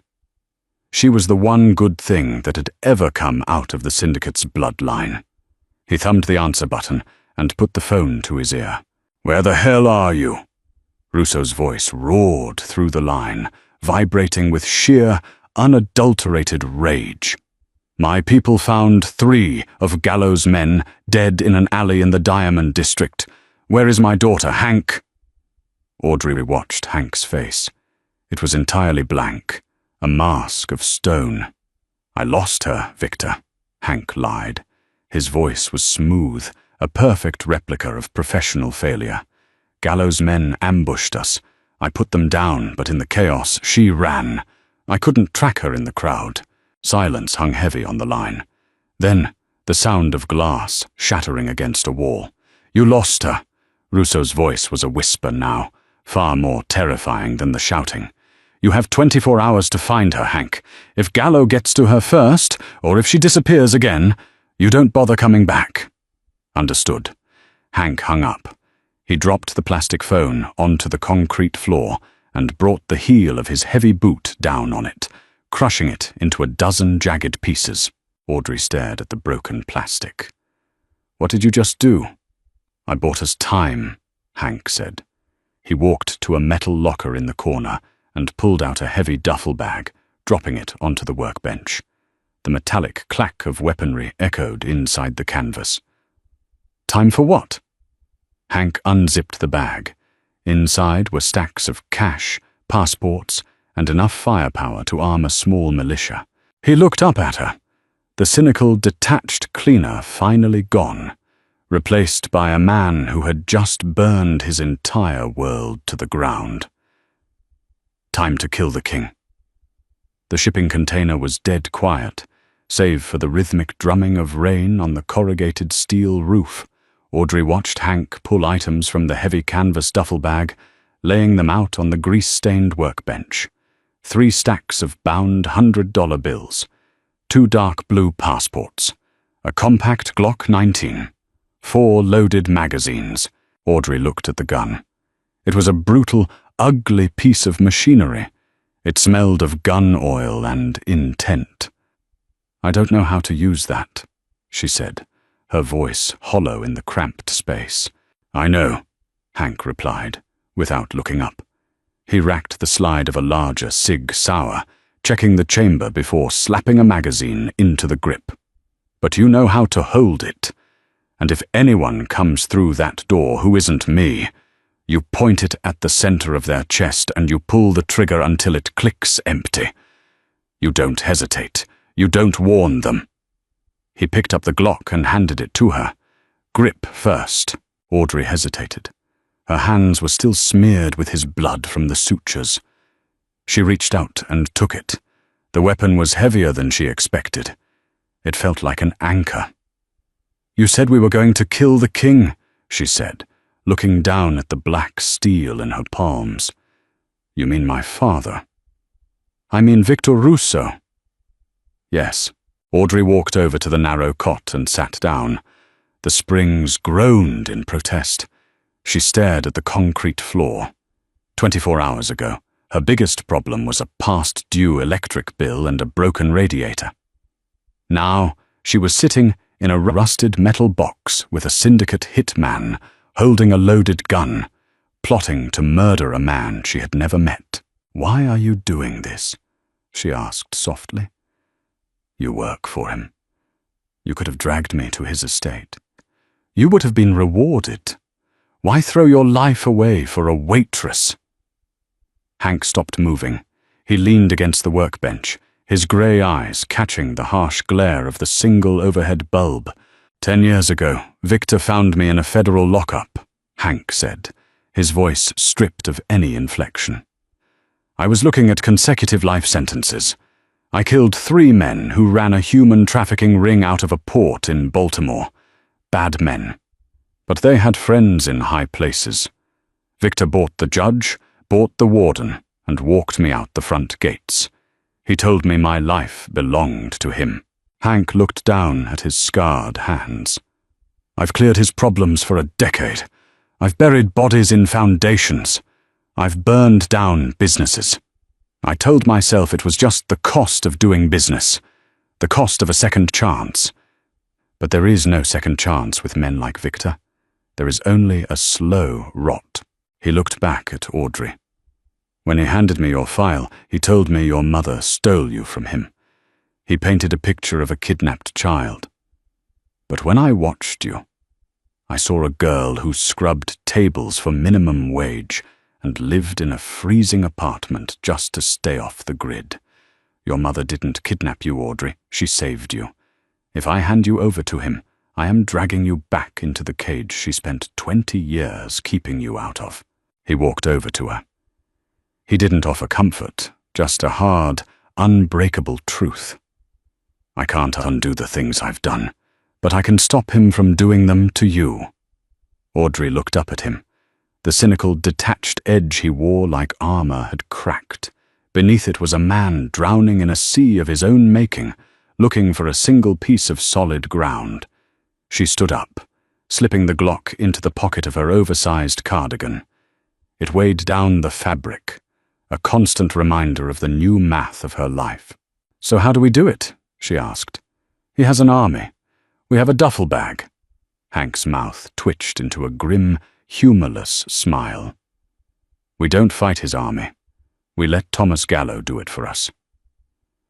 A: She was the one good thing that had ever come out of the syndicate's bloodline. He thumbed the answer button and put the phone to his ear. "Where the hell are you?" Rousseau's voice roared through the line, vibrating with sheer, unadulterated rage. "My people found 3 of Gallo's men dead in an alley in the Diamond District. Where is my daughter, Hank?" Audrey watched Hank's face. It was entirely blank, a mask of stone. "I lost her, Victor," Hank lied. His voice was smooth, a perfect replica of professional failure. "Gallo's men ambushed us. I put them down, but in the chaos, she ran. I couldn't track her in the crowd." Silence hung heavy on the line. Then, the sound of glass shattering against a wall. "You lost her." Rousseau's voice was a whisper now, far more terrifying than the shouting. "You have 24 hours to find her, Hank. If Gallo gets to her first, or if she disappears again, you don't bother coming back." "Understood." Hank hung up. He dropped the plastic phone onto the concrete floor and brought the heel of his heavy boot down on it, crushing it into a dozen jagged pieces. Audrey stared at the broken plastic. "What did you just do?" "I bought us time," Hank said. He walked to a metal locker in the corner and pulled out a heavy duffel bag, dropping it onto the workbench. The metallic clack of weaponry echoed inside the canvas. "Time for what?" Hank unzipped the bag. Inside were stacks of cash, passports, and enough firepower to arm a small militia. He looked up at her. The cynical, detached cleaner finally gone, replaced by a man who had just burned his entire world to the ground. "Time to kill the king." The shipping container was dead quiet, save for the rhythmic drumming of rain on the corrugated steel roof. Audrey watched Hank pull items from the heavy canvas duffel bag, laying them out on the grease-stained workbench. 3 stacks of bound $100 bills, 2 dark blue passports, a compact Glock 19, 4 loaded magazines. Audrey looked at the gun. It was a brutal, ugly piece of machinery. It smelled of gun oil and intent. "I don't know how to use that," she said, her voice hollow in the cramped space. "I know," Hank replied, without looking up. He racked the slide of a larger Sig Sauer, checking the chamber before slapping a magazine into the grip. "But you know how to hold it. And if anyone comes through that door who isn't me, you point it at the center of their chest and you pull the trigger until it clicks empty. You don't hesitate. You don't warn them." He picked up the Glock and handed it to her. "Grip first." Audrey hesitated. Her hands were still smeared with his blood from the sutures. She reached out and took it. The weapon was heavier than she expected. It felt like an anchor. "You said we were going to kill the king," she said, looking down at the black steel in her palms. "You mean my father?" "I mean Victor Rousseau." "Yes." Audrey walked over to the narrow cot and sat down. The springs groaned in protest. She stared at the concrete floor. 24 hours ago, her biggest problem was a past-due electric bill and a broken radiator. Now, she was sitting in a rusted metal box with a syndicate hitman holding a loaded gun, plotting to murder a man she had never met. "Why are you doing this?" she asked softly. "You work for him. You could have dragged me to his estate. You would have been rewarded. Why throw your life away for a waitress?" Hank stopped moving. He leaned against the workbench, his grey eyes catching the harsh glare of the single overhead bulb. 10 years ago, Victor found me in a federal lockup," Hank said, his voice stripped of any inflection. "I was looking at consecutive life sentences. I killed 3 men who ran a human trafficking ring out of a port in Baltimore. Bad men. But they had friends in high places. Victor bought the judge, bought the warden, and walked me out the front gates. He told me my life belonged to him." Hank looked down at his scarred hands. "I've cleared his problems for a decade. I've buried bodies in foundations. I've burned down businesses. I told myself it was just the cost of doing business, the cost of a second chance. But there is no second chance with men like Victor. There is only a slow rot. He looked back at Audrey. When he handed me your file, he told me your mother stole you from him. He painted a picture of a kidnapped child. But when I watched you, I saw a girl who scrubbed tables for minimum wage and lived in a freezing apartment just to stay off the grid. Your mother didn't kidnap you, Audrey. She saved you. If I hand you over to him, I am dragging you back into the cage she spent 20 years keeping you out of. He walked over to her. He didn't offer comfort, just a hard, unbreakable truth. I can't undo the things I've done, but I can stop him from doing them to you. Audrey looked up at him. The cynical, detached edge he wore like armor had cracked. Beneath it was a man drowning in a sea of his own making, looking for a single piece of solid ground. She stood up, slipping the Glock into the pocket of her oversized cardigan. It weighed down the fabric, a constant reminder of the new math of her life. "So how do we do it?" she asked. "He has an army. We have a duffel bag." Hank's mouth twitched into a grim, humorless smile. "We don't fight his army. We let Thomas Gallo do it for us."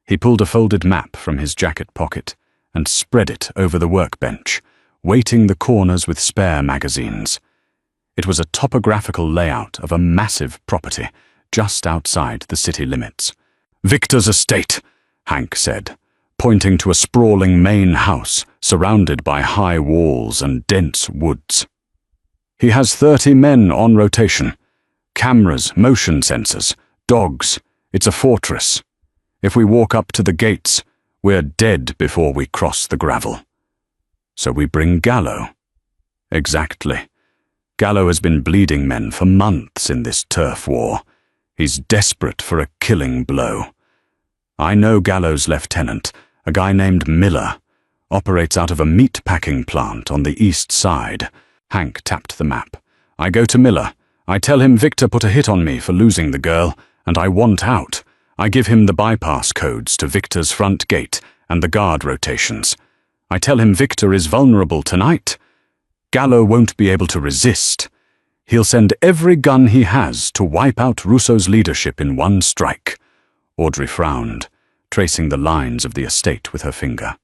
A: He pulled a folded map from his jacket pocket and spread it over the workbench, weighting the corners with spare magazines. It was a topographical layout of a massive property just outside the city limits. "Victor's estate," Hank said, pointing to a sprawling main house surrounded by high walls and dense woods. "He has 30 men on rotation. Cameras, motion sensors, dogs. It's a fortress. If we walk up to the gates, we're dead before we cross the gravel." "So we bring Gallo." "Exactly. Gallo has been bleeding men for months in this turf war. He's desperate for a killing blow. I know Gallo's lieutenant, a guy named Miller, operates out of a meat-packing plant on the east side." Hank tapped the map. "I go to Miller. I tell him Victor put a hit on me for losing the girl, and I want out. I give him the bypass codes to Victor's front gate and the guard rotations. I tell him Victor is vulnerable tonight. Gallo won't be able to resist. He'll send every gun he has to wipe out Russo's leadership in one strike." Audrey frowned, tracing the lines of the estate with her finger.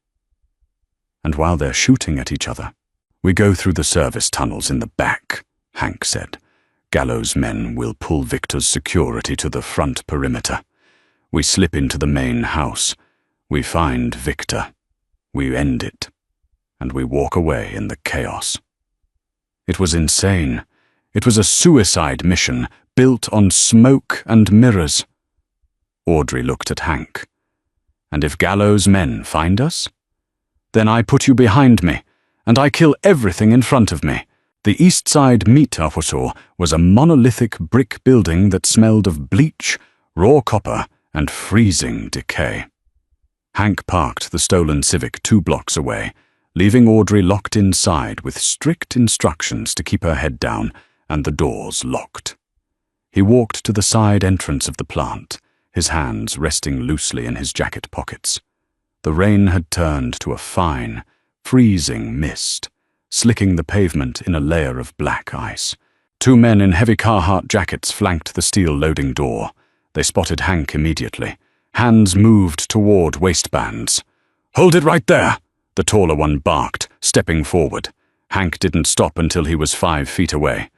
A: "And while they're shooting at each other, we go through the service tunnels in the back," Hank said. "Gallo's men will pull Victor's security to the front perimeter. We slip into the main house. We find Victor. We end it. And we walk away in the chaos." It was insane. It was a suicide mission built on smoke and mirrors. Audrey looked at Hank. "And if Gallo's men find us? Then I put you behind me, and I kill everything in front of me." The East Side Meat Officer was a monolithic brick building that smelled of bleach, raw copper, and freezing decay. Hank parked the stolen Civic 2 blocks away, leaving Audrey locked inside with strict instructions to keep her head down and the doors locked. He walked to the side entrance of the plant, his hands resting loosely in his jacket pockets. The rain had turned to a fine, freezing mist, slicking the pavement in a layer of black ice. 2 men in heavy Carhartt jackets flanked the steel loading door. They spotted Hank immediately. Hands moved toward waistbands. "Hold it right there!" the taller one barked, stepping forward. Hank didn't stop until he was 5 feet away.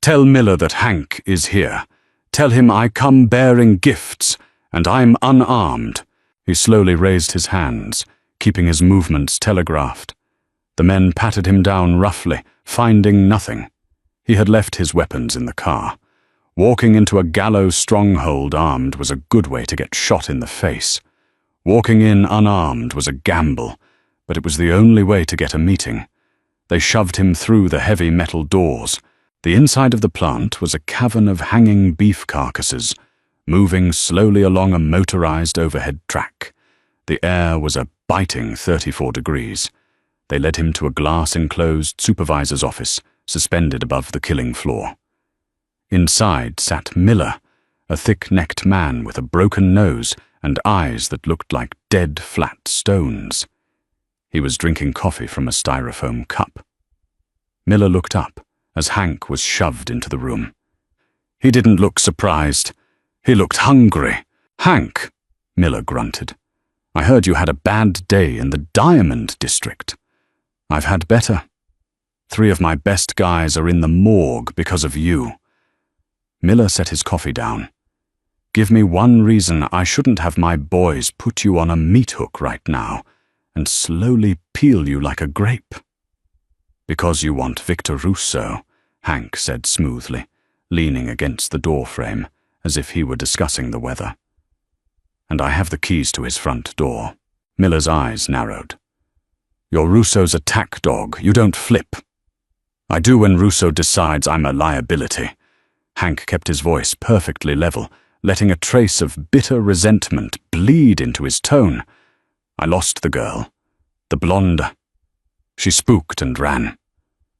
A: "Tell Miller that Hank is here. Tell him I come bearing gifts, and I'm unarmed." He slowly raised his hands, keeping his movements telegraphed. The men patted him down roughly, finding nothing. He had left his weapons in the car. Walking into a Gallo stronghold armed was a good way to get shot in the face. Walking in unarmed was a gamble, but it was the only way to get a meeting. They shoved him through the heavy metal doors. The inside of the plant was a cavern of hanging beef carcasses, moving slowly along a motorized overhead track. The air was a biting 34 degrees. They led him to a glass-enclosed supervisor's office, suspended above the killing floor. Inside sat Miller, a thick-necked man with a broken nose and eyes that looked like dead, flat stones. He was drinking coffee from a styrofoam cup. Miller looked up as Hank was shoved into the room. He didn't look surprised. He looked hungry. "Hank," Miller grunted, "I heard you had a bad day in the Diamond District. I've had better. 3 of my best guys are in the morgue because of you." Miller set his coffee down. "Give me one reason I shouldn't have my boys put you on a meat hook right now and slowly peel you like a grape." "Because you want Victor Russo," Hank said smoothly, leaning against the door frame as if he were discussing the weather. "And I have the keys to his front door." Miller's eyes narrowed. "You're Russo's attack dog. You don't flip." "I do when Russo decides I'm a liability." Hank kept his voice perfectly level, letting a trace of bitter resentment bleed into his tone. "I lost the girl. The blonde. She spooked and ran.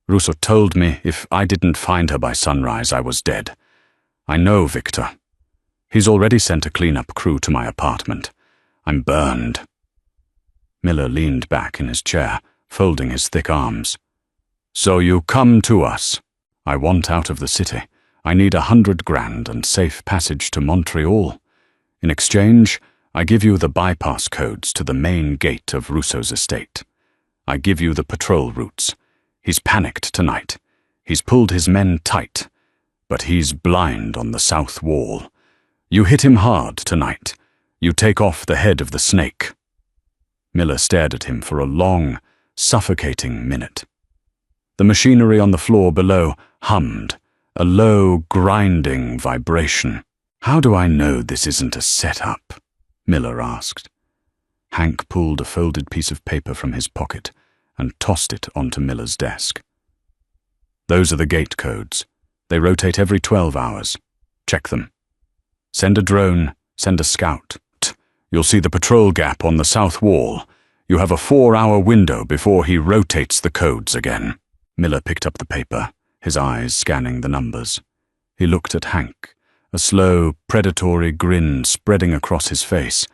A: Russo told me if I didn't find her by sunrise, I was dead. I know Victor. He's already sent a cleanup crew to my apartment. I'm burned." Miller leaned back in his chair, folding his thick arms. "So you come to us. I want out of the city. I need 100 grand and safe passage to Montreal. In exchange, I give you the bypass codes to the main gate of Russo's estate. I give you the patrol routes. He's panicked tonight. He's pulled his men tight, but he's blind on the south wall. You hit him hard tonight. You take off the head of the snake." Miller stared at him for a long, suffocating minute. The machinery on the floor below hummed, a low, grinding vibration. "How do I know this isn't a setup?" Miller asked. Hank pulled a folded piece of paper from his pocket and tossed it onto Miller's desk. "Those are the gate codes. They rotate every 12 hours. Check them. Send a drone, send a scout. You'll see the patrol gap on the south wall. You have a 4-hour window before he rotates the codes again." Miller picked up the paper, his eyes scanning the numbers. He looked at Hank, a slow, predatory grin spreading across his face.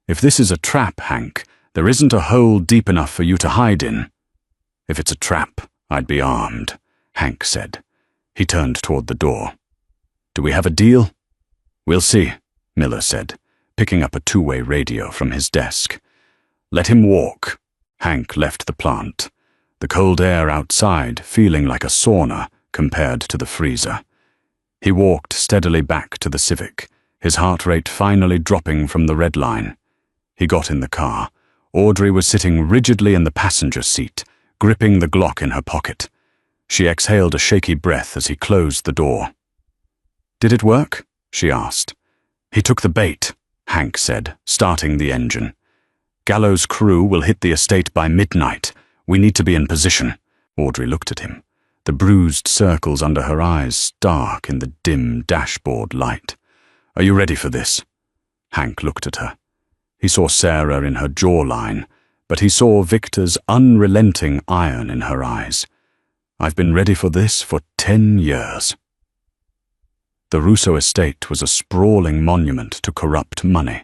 A: "If this is a trap, Hank, there isn't a hole deep enough for you to hide in." "If it's a trap, I'd be armed," Hank said. He turned toward the door. "Do we have a deal?" "We'll see," Miller said, picking up a 2-way radio from his desk. "Let him walk." Hank left the plant, the cold air outside feeling like a sauna compared to the freezer. He walked steadily back to the Civic, his heart rate finally dropping from the red line. He got in the car. Audrey was sitting rigidly in the passenger seat, gripping the Glock in her pocket. She exhaled a shaky breath as he closed the door. "Did it work?" she asked. "He took the bait," Hank said, starting the engine. "Gallo's crew will hit the estate by midnight. We need to be in position." Audrey looked at him, the bruised circles under her eyes stark in the dim dashboard light. "Are you ready for this?" Hank looked at her. He saw Sarah in her jawline, but he saw Victor's unrelenting iron in her eyes. "I've been ready for this for 10 years. The Russo estate was a sprawling monument to corrupt money.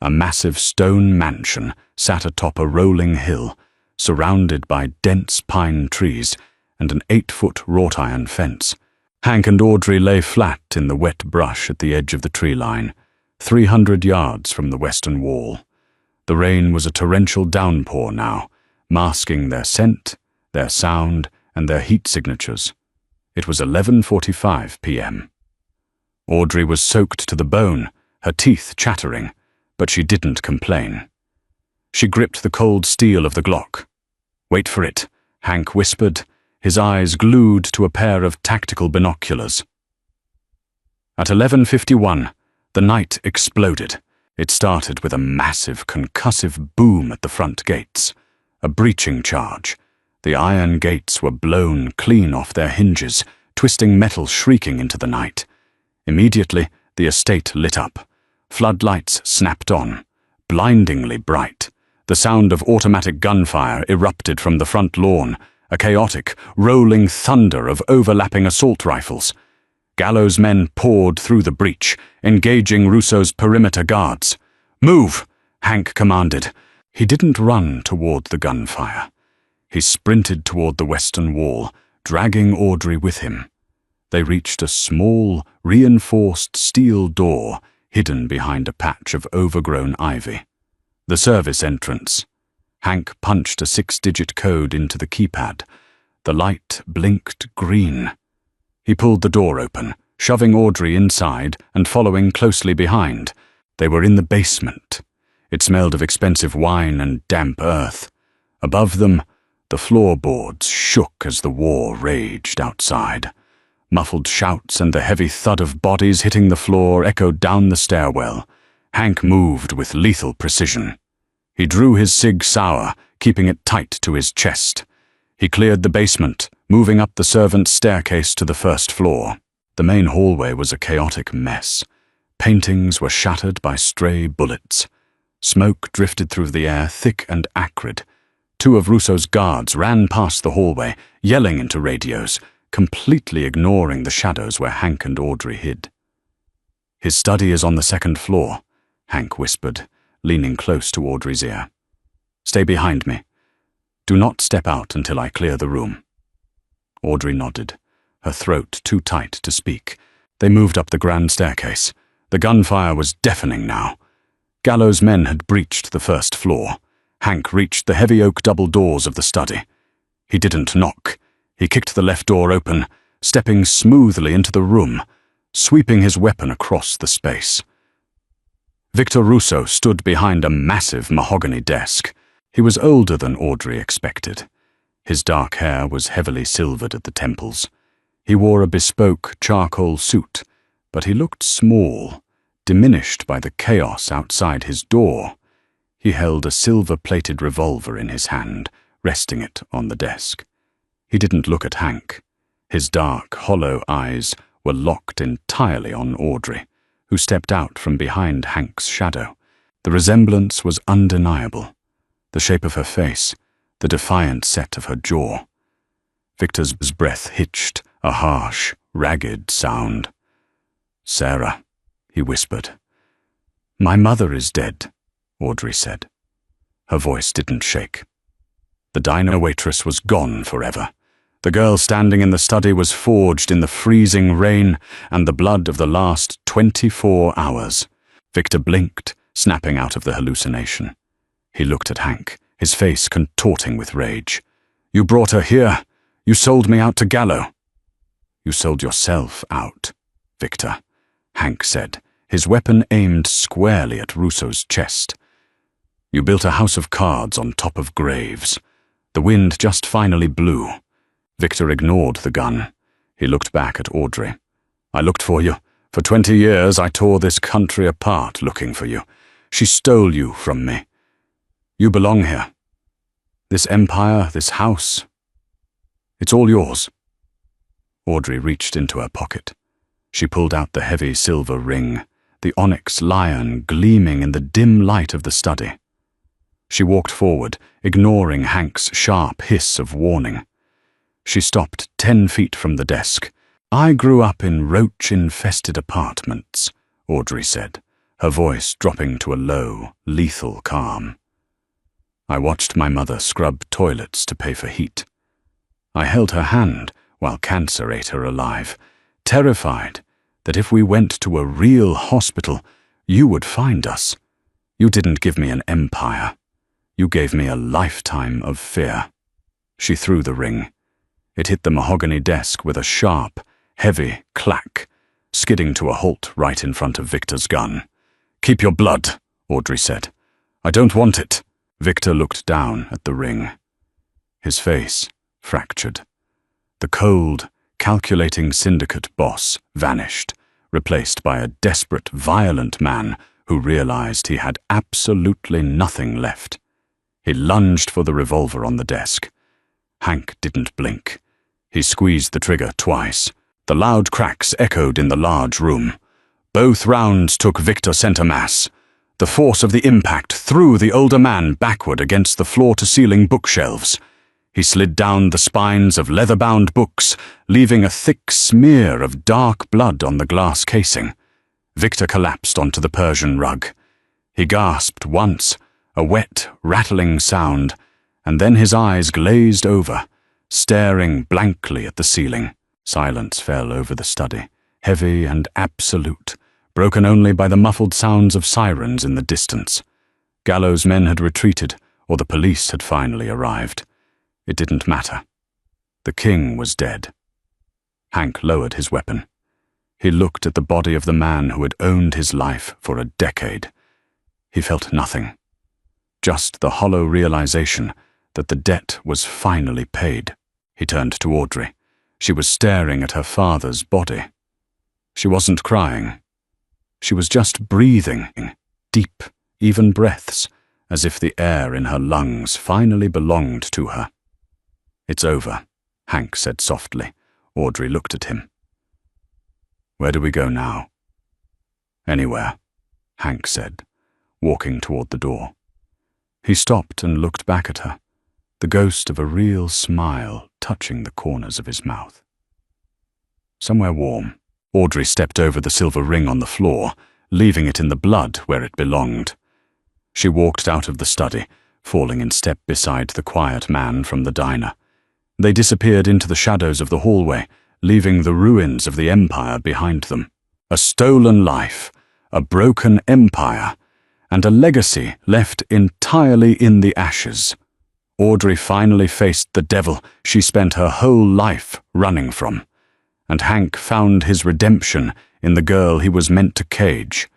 A: A massive stone mansion sat atop a rolling hill, surrounded by dense pine trees and an 8-foot wrought iron fence. Hank and Audrey lay flat in the wet brush at the edge of the tree line, 300 yards from the western wall. The rain was a torrential downpour now, masking their scent, their sound, and their heat signatures. It was 11:45 p.m. Audrey was soaked to the bone, her teeth chattering, but she didn't complain. She gripped the cold steel of the Glock. "Wait for it," Hank whispered, his eyes glued to a pair of tactical binoculars. At 11:51, the night exploded. It started with a massive concussive boom at the front gates, a breaching charge. The iron gates were blown clean off their hinges, twisting metal shrieking into the night. Immediately, the estate lit up. Floodlights snapped on, blindingly bright. The sound of automatic gunfire erupted from the front lawn, a chaotic, rolling thunder of overlapping assault rifles. Gallo's men poured through the breach, engaging Russo's perimeter guards. "Move!" Hank commanded. He didn't run toward the gunfire. He sprinted toward the western wall, dragging Audrey with him. They reached a small, reinforced steel door hidden behind a patch of overgrown ivy. The service entrance. Hank punched a 6-digit code into the keypad. The light blinked green. He pulled the door open, shoving Audrey inside and following closely behind. They were in the basement. It smelled of expensive wine and damp earth. Above them, the floorboards shook as the war raged outside. Muffled shouts and the heavy thud of bodies hitting the floor echoed down the stairwell. Hank moved with lethal precision. He drew his Sig Sauer, keeping it tight to his chest. He cleared the basement, moving up the servants' staircase to the first floor. The main hallway was a chaotic mess. Paintings were shattered by stray bullets. Smoke drifted through the air, thick and acrid. 2 of Russo's guards ran past the hallway, yelling into radios, completely ignoring the shadows where Hank and Audrey hid. "His study is on the 2nd floor," Hank whispered, leaning close to Audrey's ear. "Stay behind me. Do not step out until I clear the room." Audrey nodded, her throat too tight to speak. They moved up the grand staircase. The gunfire was deafening now. Gallo's men had breached the 1st floor. Hank reached the heavy oak double doors of the study. He didn't knock. He kicked the left door open, stepping smoothly into the room, sweeping his weapon across the space. Victor Russo stood behind a massive mahogany desk. He was older than Audrey expected. His dark hair was heavily silvered at the temples. He wore a bespoke charcoal suit, but he looked small, diminished by the chaos outside his door. He held a silver-plated revolver in his hand, resting it on the desk. He didn't look at Hank. His dark, hollow eyes were locked entirely on Audrey, who stepped out from behind Hank's shadow. The resemblance was undeniable. The shape of her face, the defiant set of her jaw. Victor's breath hitched, a harsh, ragged sound. "Sarah," he whispered. "My mother is dead," Audrey said. Her voice didn't shake. The diner waitress was gone forever. The girl standing in the study was forged in the freezing rain and the blood of the last 24 hours. Victor blinked, snapping out of the hallucination. He looked at Hank, his face contorting with rage. "You brought her here. You sold me out to Gallo." "You sold yourself out, Victor," Hank said, his weapon aimed squarely at Russo's chest. "You built a house of cards on top of graves. The wind just finally blew." Victor ignored the gun. He looked back at Audrey. "I looked for you. For 20 years I tore this country apart looking for you. She stole you from me. You belong here. This empire, this house, it's all yours." Audrey reached into her pocket. She pulled out the heavy silver ring, the onyx lion gleaming in the dim light of the study. She walked forward, ignoring Hank's sharp hiss of warning. She stopped 10 feet from the desk. "I grew up in roach-infested apartments," Audrey said, her voice dropping to a low, lethal calm. "I watched my mother scrub toilets to pay for heat. I held her hand while cancer ate her alive, terrified that if we went to a real hospital, you would find us. You didn't give me an empire. You gave me a lifetime of fear." She threw the ring. It hit the mahogany desk with a sharp, heavy clack, skidding to a halt right in front of Victor's gun. "Keep your blood," Audrey said. "I don't want it." Victor looked down at the ring. His face fractured. The cold, calculating syndicate boss vanished, replaced by a desperate, violent man who realized he had absolutely nothing left. He lunged for the revolver on the desk. Hank didn't blink. He squeezed the trigger twice. The loud cracks echoed in the large room. Both rounds took Victor center mass. The force of the impact threw the older man backward against the floor-to-ceiling bookshelves. He slid down the spines of leather-bound books, leaving a thick smear of dark blood on the glass casing. Victor collapsed onto the Persian rug. He gasped once, a wet, rattling sound, and then his eyes glazed over, staring blankly at the ceiling. Silence fell over the study, heavy and absolute, broken only by the muffled sounds of sirens in the distance. Gallows' men had retreated, or the police had finally arrived. It didn't matter. The king was dead. Hank lowered his weapon. He looked at the body of the man who had owned his life for a decade. He felt nothing. Just the hollow realization that the debt was finally paid. He turned to Audrey. She was staring at her father's body. She wasn't crying. She was just breathing, deep, even breaths, as if the air in her lungs finally belonged to her. "It's over," Hank said softly. Audrey looked at him. "Where do we go now?" "Anywhere," Hank said, walking toward the door. He stopped and looked back at her, the ghost of a real smile touching the corners of his mouth. "Somewhere warm." Audrey stepped over the silver ring on the floor, leaving it in the blood where it belonged. She walked out of the study, falling in step beside the quiet man from the diner. They disappeared into the shadows of the hallway, leaving the ruins of the empire behind them. A stolen life, a broken empire, and a legacy left entirely in the ashes. Audrey finally faced the devil she spent her whole life running from, and Hank found his redemption in the girl he was meant to cage.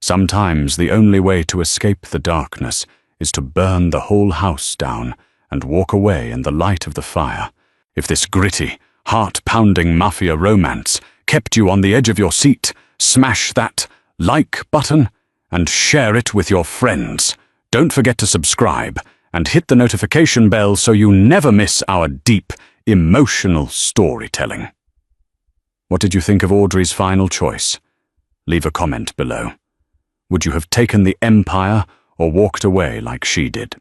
A: Sometimes the only way to escape the darkness is to burn the whole house down and walk away in the light of the fire. If this gritty, heart-pounding Mafia Romance kept you on the edge of your seat, smash that like button and share it with your friends. Don't forget to subscribe and hit the notification bell so you never miss our deep, emotional storytelling. What did you think of Audrey's final choice? Leave a comment below. Would you have taken the empire or walked away like she did?